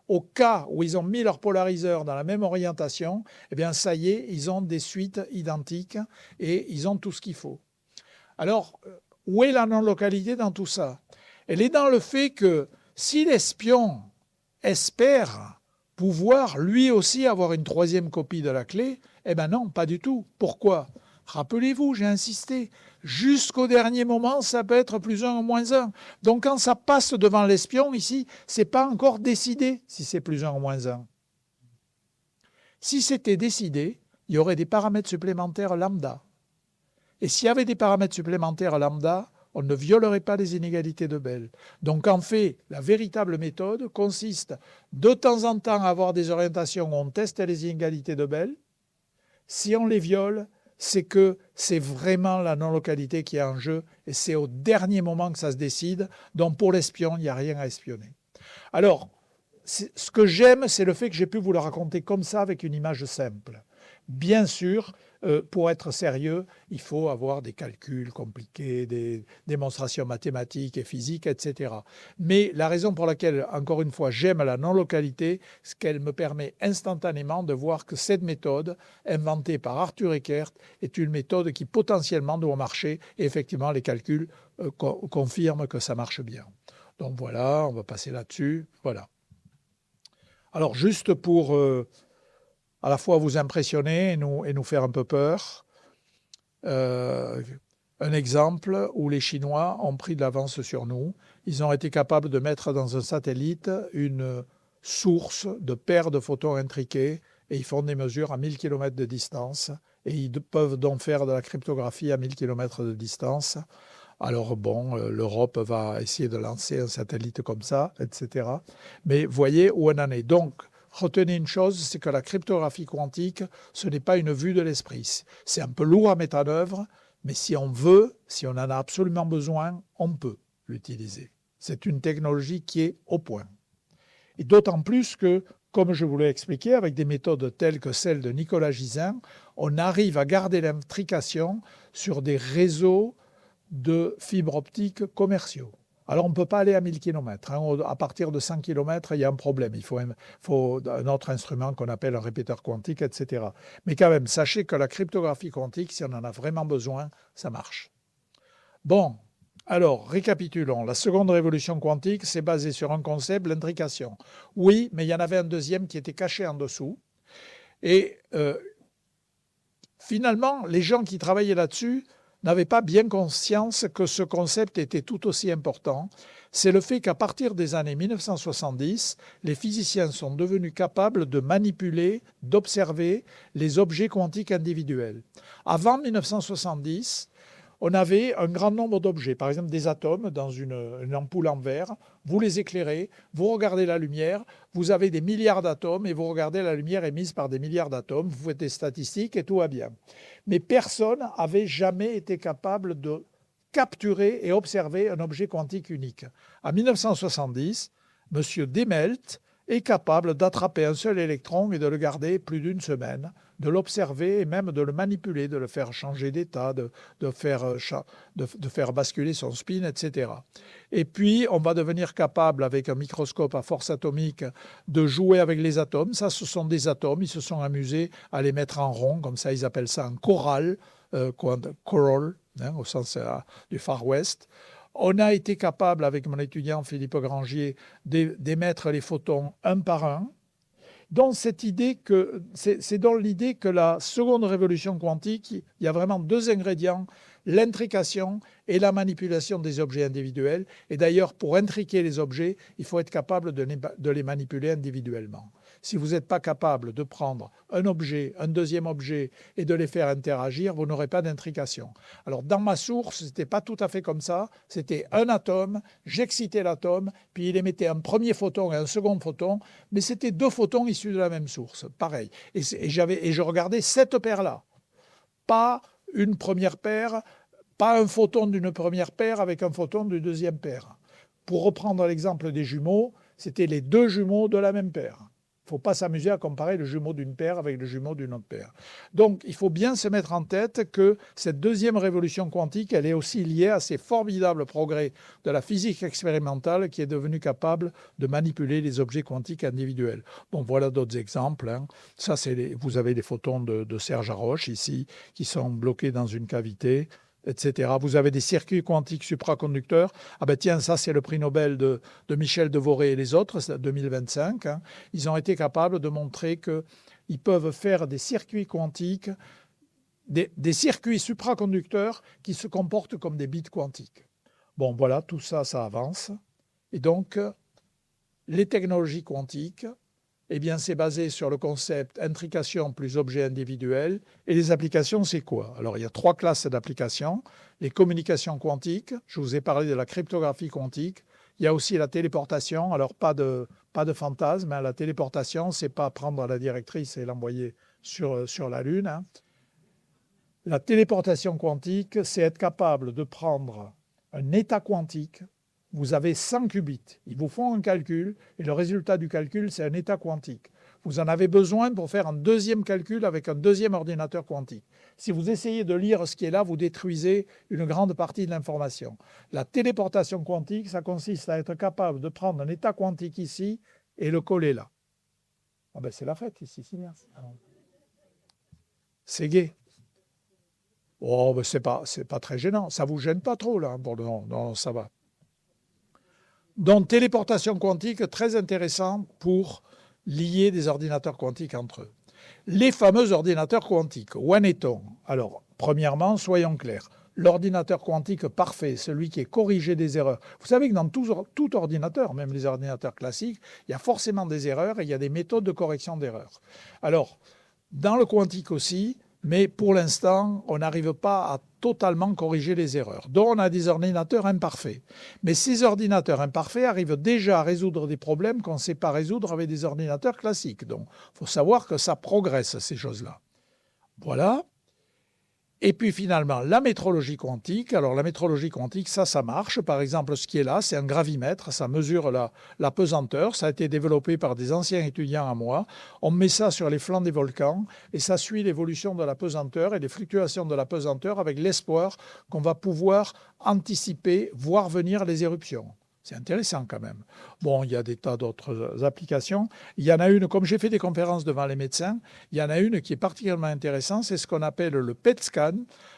au cas où ils ont mis leur polariseur dans la même orientation, eh bien ça y est, ils ont des suites identiques et ils ont tout ce qu'il faut. Alors, où est la non-localité dans tout ça? Elle est dans le fait que si l'espion espère pouvoir lui aussi avoir une troisième copie de la clé, eh bien non, pas du tout. Pourquoi? Rappelez-vous, j'ai insisté, jusqu'au dernier moment, ça peut être plus 1 ou moins 1. Donc quand ça passe devant l'espion ici, ce n'est pas encore décidé si c'est plus 1 ou moins 1. Si c'était décidé, il y aurait des paramètres supplémentaires lambda. Et s'il y avait des paramètres supplémentaires lambda, on ne violerait pas les inégalités de Bell. Donc en fait, la véritable méthode consiste de temps en temps à avoir des orientations où on teste les inégalités de Bell. Si on les viole, c'est que c'est vraiment la non-localité qui est en jeu et c'est au dernier moment que ça se décide. Donc pour l'espion, il n'y a rien à espionner. Alors, ce que j'aime, c'est le fait que j'ai pu vous le raconter comme ça avec une image simple. Bien sûr, pour être sérieux, il faut avoir des calculs compliqués, des démonstrations mathématiques et physiques, etc. Mais la raison pour laquelle, encore une fois, j'aime la non-localité, c'est qu'elle me permet instantanément de voir que cette méthode, inventée par Arthur Eckert, est une méthode qui potentiellement doit marcher. Et effectivement, les calculs confirment que ça marche bien. Donc voilà, on va passer là-dessus. Voilà. Alors, juste pour à la fois vous impressionner et nous faire un peu peur, un exemple où les Chinois ont pris de l'avance sur nous. Ils ont été capables de mettre dans un satellite une source de paires de photons intriqués et ils font des mesures à 1000 km de distance et ils peuvent donc faire de la cryptographie à 1000 km de distance. Alors bon, l'Europe va essayer de lancer un satellite comme ça, etc. Mais voyez où on en est. Donc, retenez une chose, c'est que la cryptographie quantique, ce n'est pas une vue de l'esprit. C'est un peu lourd à mettre en œuvre, mais si on veut, si on en a absolument besoin, on peut l'utiliser. C'est une technologie qui est au point. Et d'autant plus que, comme je vous l'ai expliqué, avec des méthodes telles que celle de Nicolas Gisin, on arrive à garder l'intrication sur des réseaux de fibres optiques commerciaux. Alors, on ne peut pas aller à 1000 km. À partir de 100 km, il y a un problème. Il faut un autre instrument qu'on appelle un répéteur quantique, etc. Mais quand même, sachez que la cryptographie quantique, si on en a vraiment besoin, ça marche. Bon, alors, récapitulons. La seconde révolution quantique, c'est basé sur un concept, l'intrication. Oui, mais il y en avait un deuxième qui était caché en dessous. Et finalement, les gens qui travaillaient là-dessus n'avaient pas bien conscience que ce concept était tout aussi important. C'est le fait qu'à partir des années 1970, les physiciens sont devenus capables de manipuler, d'observer les objets quantiques individuels. Avant 1970, on avait un grand nombre d'objets, par exemple des atomes dans une ampoule en verre. Vous les éclairez, vous regardez la lumière, vous avez des milliards d'atomes et vous regardez la lumière émise par des milliards d'atomes, vous faites des statistiques et tout va bien. Mais personne n'avait jamais été capable de capturer et observer un objet quantique unique. En 1970, M. Dehmelt est capable d'attraper un seul électron et de le garder plus d'une semaine, de l'observer et même de le manipuler, de le faire changer d'état, de faire basculer son spin, etc. Et puis, on va devenir capable, avec un microscope à force atomique, de jouer avec les atomes. Ça, ce sont des atomes. Ils se sont amusés à les mettre en rond, comme ça, ils appellent ça un coral, coral, au sens du Far West. On a été capable, avec mon étudiant Philippe Grangier, d'émettre les photons un par un. Donc, c'est dans l'idée que la seconde révolution quantique, il y a vraiment deux ingrédients, l'intrication et la manipulation des objets individuels. Et d'ailleurs, pour intriquer les objets, il faut être capable de les manipuler individuellement. Si vous n'êtes pas capable de prendre un objet, un deuxième objet et de les faire interagir, vous n'aurez pas d'intrication. Alors, dans ma source, ce n'était pas tout à fait comme ça. C'était un atome, j'excitais l'atome, puis il émettait un premier photon et un second photon, mais c'était deux photons issus de la même source, pareil. Et je regardais cette paire-là, pas une première paire, pas un photon d'une première paire avec un photon d'une deuxième paire. Pour reprendre l'exemple des jumeaux, c'était les deux jumeaux de la même paire. Il ne faut pas s'amuser à comparer le jumeau d'une paire avec le jumeau d'une autre paire. Donc, il faut bien se mettre en tête que cette deuxième révolution quantique, elle est aussi liée à ces formidables progrès de la physique expérimentale qui est devenue capable de manipuler les objets quantiques individuels. Bon, voilà d'autres exemples. Ça, vous avez les photons de Serge Haroche ici, qui sont bloqués dans une cavité, etc. Vous avez des circuits quantiques supraconducteurs. Ah ben tiens, ça c'est le prix Nobel de Michel Devoré et les autres, c'est 2025. Ils ont été capables de montrer qu'ils peuvent faire des circuits quantiques, des circuits supraconducteurs qui se comportent comme des bits quantiques. Bon, voilà, tout ça, ça avance. Et donc, les technologies quantiques, eh bien, c'est basé sur le concept intrication plus objet individuel. Et les applications, c'est quoi? Alors, il y a trois classes d'applications. Les communications quantiques, je vous ai parlé de la cryptographie quantique. Il y a aussi la téléportation. Alors, pas de fantasme. La téléportation, c'est pas prendre la directrice et l'envoyer sur la Lune. La téléportation quantique, c'est être capable de prendre un état quantique. Vous avez 100 qubits. Ils vous font un calcul et le résultat du calcul, c'est un état quantique. Vous en avez besoin pour faire un deuxième calcul avec un deuxième ordinateur quantique. Si vous essayez de lire ce qui est là, vous détruisez une grande partie de l'information. La téléportation quantique, ça consiste à être capable de prendre un état quantique ici et le coller là. Ah ben c'est la fête ici, c'est bien. C'est gai. Oh, ben c'est pas très gênant. Ça vous gêne pas trop là? Bon, non, ça va. Donc, téléportation quantique, très intéressant pour lier des ordinateurs quantiques entre eux. Les fameux ordinateurs quantiques, où en est-on? Alors, premièrement, soyons clairs. L'ordinateur quantique parfait, celui qui est corrigé des erreurs. Vous savez que dans tout ordinateur, même les ordinateurs classiques, il y a forcément des erreurs et il y a des méthodes de correction d'erreurs. Alors, dans le quantique aussi, mais pour l'instant, on n'arrive pas à totalement corriger les erreurs. Donc, on a des ordinateurs imparfaits. Mais ces ordinateurs imparfaits arrivent déjà à résoudre des problèmes qu'on ne sait pas résoudre avec des ordinateurs classiques. Donc, il faut savoir que ça progresse, ces choses-là. Voilà. Et puis finalement, la métrologie quantique. Alors la métrologie quantique, ça marche. Par exemple, ce qui est là, c'est un gravimètre. Ça mesure la pesanteur. Ça a été développé par des anciens étudiants à moi. On met ça sur les flancs des volcans et ça suit l'évolution de la pesanteur et les fluctuations de la pesanteur avec l'espoir qu'on va pouvoir anticiper, voir venir les éruptions. C'est intéressant quand même. Bon, il y a des tas d'autres applications. Il y en a une, comme j'ai fait des conférences devant les médecins, il y en a une qui est particulièrement intéressante, c'est ce qu'on appelle le PET scan.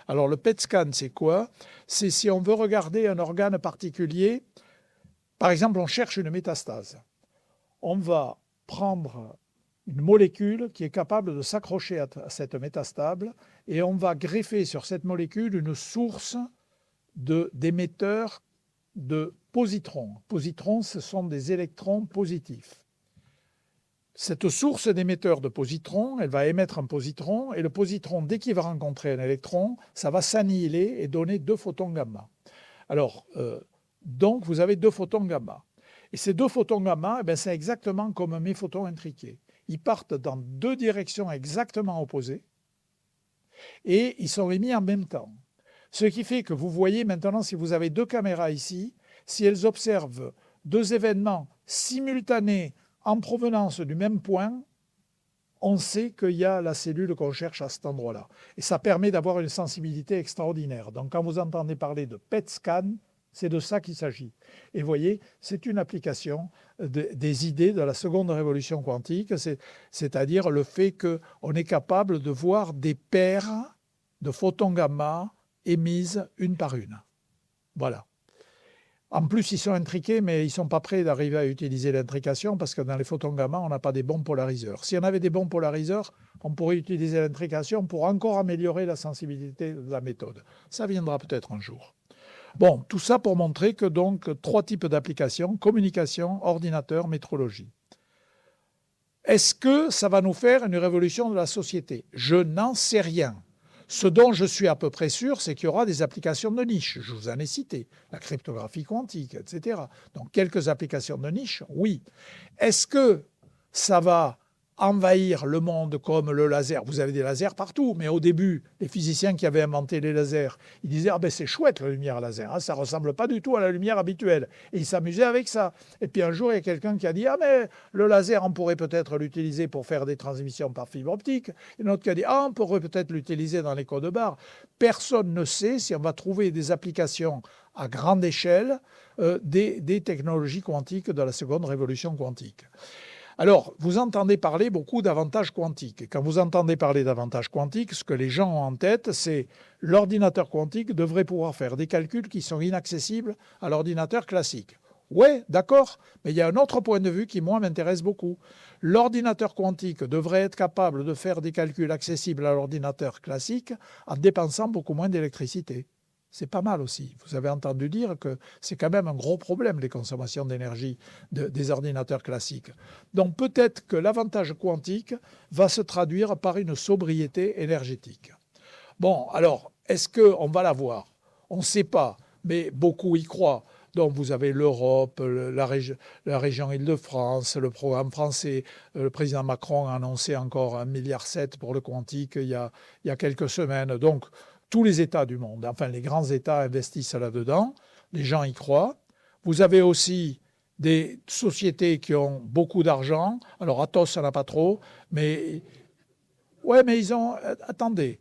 Alors le PET scan, c'est quoi? C'est si on veut regarder un organe particulier, par exemple, on cherche une métastase. On va prendre une molécule qui est capable de s'accrocher à cette métastase et on va greffer sur cette molécule une source d'émetteurs de positrons. Positrons, ce sont des électrons positifs. Cette source d'émetteur de positrons, elle va émettre un positron, et le positron, dès qu'il va rencontrer un électron, ça va s'annihiler et donner 2 photons gamma. Alors, donc, vous avez 2 photons gamma. Et ces 2 photons gamma, eh bien, c'est exactement comme mes photons intriqués. Ils partent dans 2 directions exactement opposées, et ils sont émis en même temps. Ce qui fait que vous voyez maintenant, si vous avez 2 caméras ici, si elles observent 2 événements simultanés en provenance du même point, on sait qu'il y a la cellule qu'on cherche à cet endroit-là. Et ça permet d'avoir une sensibilité extraordinaire. Donc quand vous entendez parler de PET scan, c'est de ça qu'il s'agit. Et vous voyez, c'est une application des idées de la seconde révolution quantique, c'est-à-dire le fait qu'on est capable de voir des paires de photons gamma émises une par une. Voilà. En plus, ils sont intriqués, mais ils ne sont pas prêts d'arriver à utiliser l'intrication parce que dans les photons gamma, on n'a pas des bons polariseurs. Si on avait des bons polariseurs, on pourrait utiliser l'intrication pour encore améliorer la sensibilité de la méthode. Ça viendra peut-être un jour. Bon, tout ça pour montrer que donc 3 types d'applications, communication, ordinateur, métrologie. Est-ce que ça va nous faire une révolution de la société? Je n'en sais rien. Ce dont je suis à peu près sûr, c'est qu'il y aura des applications de niche. Je vous en ai cité, la cryptographie quantique, etc. Donc quelques applications de niche, oui. Est-ce que ça va envahir le monde comme le laser? Vous avez des lasers partout, mais au début, les physiciens qui avaient inventé les lasers, ils disaient « Ah ben c'est chouette la lumière laser, hein, ça ne ressemble pas du tout à la lumière habituelle. » Et ils s'amusaient avec ça. Et puis un jour, il y a quelqu'un qui a dit « Ah mais le laser, on pourrait peut-être l'utiliser pour faire des transmissions par fibre optique. » Et un autre qui a dit « Ah, on pourrait peut-être l'utiliser dans les codes barres. » Personne ne sait si on va trouver des applications à grande échelle des technologies quantiques de la seconde révolution quantique. Alors, vous entendez parler beaucoup d'avantages quantiques. Et quand vous entendez parler d'avantages quantiques, ce que les gens ont en tête, c'est l'ordinateur quantique devrait pouvoir faire des calculs qui sont inaccessibles à l'ordinateur classique. Ouais, d'accord, mais il y a un autre point de vue qui, moi, m'intéresse beaucoup. L'ordinateur quantique devrait être capable de faire des calculs accessibles à l'ordinateur classique en dépensant beaucoup moins d'électricité. C'est pas mal aussi. Vous avez entendu dire que c'est quand même un gros problème, les consommations d'énergie des ordinateurs classiques. Donc peut-être que l'avantage quantique va se traduire par une sobriété énergétique. Bon, alors, est-ce qu'on va l'avoir? On ne sait pas, mais beaucoup y croient. Donc vous avez l'Europe, la région Île-de-France, le programme français. Le président Macron a annoncé encore 1,7 milliard pour le quantique il y a quelques semaines. Donc tous les États du monde, enfin les grands États investissent là-dedans, les gens y croient. Vous avez aussi des sociétés qui ont beaucoup d'argent. Alors Atos n'en a pas trop, mais ouais, mais ils ont. Attendez,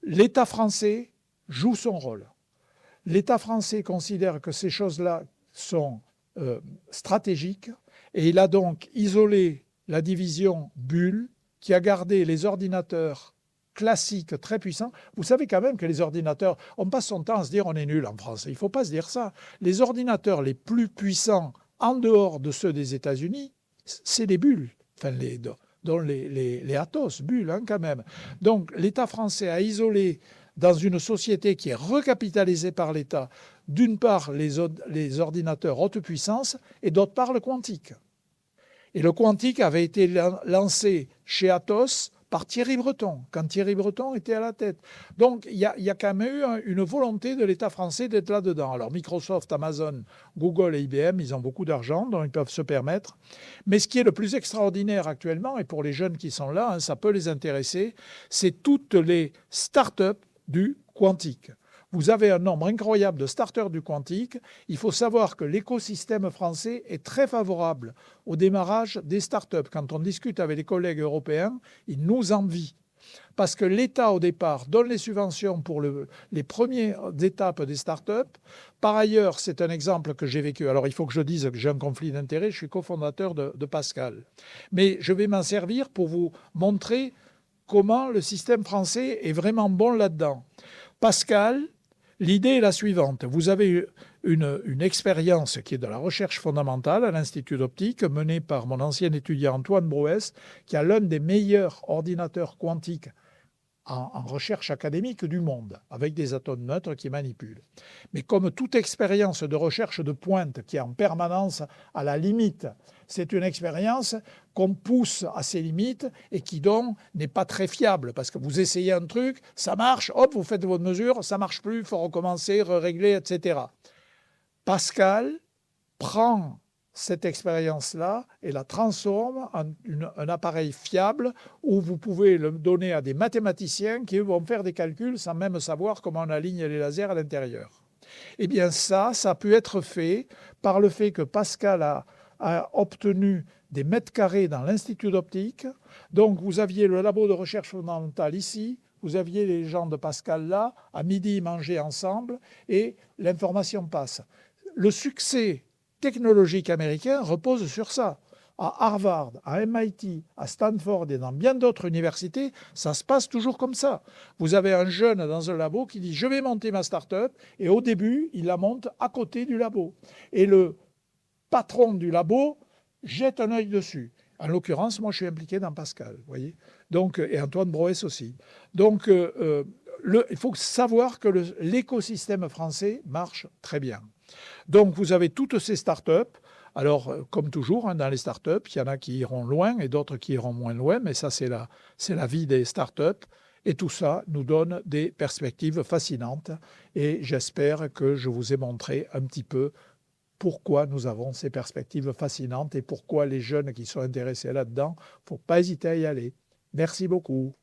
l'État français joue son rôle. L'État français considère que ces choses-là sont stratégiques et il a donc isolé la division Bull qui a gardé les ordinateurs classiques très puissants. Vous savez quand même que les ordinateurs, on passe son temps à se dire on est nul en France. Il ne faut pas se dire ça. Les ordinateurs les plus puissants en dehors de ceux des États-Unis, c'est les Bull, enfin dont les Atos, Bull hein, quand même. Donc l'État français a isolé dans une société qui est recapitalisée par l'État, d'une part les ordinateurs haute puissance et d'autre part le quantique. Et le quantique avait été lancé chez Atos par Thierry Breton, quand Thierry Breton était à la tête. Donc il y a quand même eu une volonté de l'État français d'être là-dedans. Alors Microsoft, Amazon, Google et IBM, ils ont beaucoup d'argent, donc ils peuvent se permettre. Mais ce qui est le plus extraordinaire actuellement, et pour les jeunes qui sont là, hein, ça peut les intéresser, c'est toutes les start-up du quantique. Vous avez un nombre incroyable de starters du quantique. Il faut savoir que l'écosystème français est très favorable au démarrage des startups. Quand on discute avec les collègues européens, ils nous envient. Parce que l'État, au départ, donne les subventions pour les premières étapes des startups. Par ailleurs, c'est un exemple que j'ai vécu. Alors, il faut que je dise que j'ai un conflit d'intérêts. Je suis cofondateur de Pascal. Mais je vais m'en servir pour vous montrer comment le système français est vraiment bon là-dedans. Pascal, l'idée est la suivante. Vous avez une expérience qui est de la recherche fondamentale à l'Institut d'optique, menée par mon ancien étudiant Antoine Brouès, qui a l'un des meilleurs ordinateurs quantiques en recherche académique du monde, avec des atomes neutres qui manipulent. Mais comme toute expérience de recherche de pointe qui est en permanence à la limite, c'est une expérience qu'on pousse à ses limites et qui donc n'est pas très fiable, parce que vous essayez un truc, ça marche, hop, vous faites votre mesure, ça marche plus, il faut recommencer, régler, etc. Pascal prend cette expérience-là et la transforme en un appareil fiable où vous pouvez le donner à des mathématiciens qui vont faire des calculs sans même savoir comment on aligne les lasers à l'intérieur. Eh bien ça a pu être fait par le fait que Pascal a obtenu des mètres carrés dans l'Institut d'optique. Donc vous aviez le labo de recherche fondamentale ici, vous aviez les gens de Pascal là, à midi ils mangeaient ensemble et l'information passe. Le succès technologique américain repose sur ça. À Harvard, à MIT, à Stanford et dans bien d'autres universités, ça se passe toujours comme ça. Vous avez un jeune dans un labo qui dit « je vais monter ma start-up » et au début, il la monte à côté du labo. Et le patron du labo jette un œil dessus. En l'occurrence, moi, je suis impliqué dans Pascal, vous voyez. Donc, et Antoine Broès aussi. Donc, il faut savoir que l'écosystème français marche très bien. Donc, vous avez toutes ces startups. Alors, comme toujours, dans les startups, il y en a qui iront loin et d'autres qui iront moins loin, mais ça, c'est la vie des startups. Et tout ça nous donne des perspectives fascinantes. Et j'espère que je vous ai montré un petit peu pourquoi nous avons ces perspectives fascinantes et pourquoi les jeunes qui sont intéressés là-dedans, il ne faut pas hésiter à y aller. Merci beaucoup.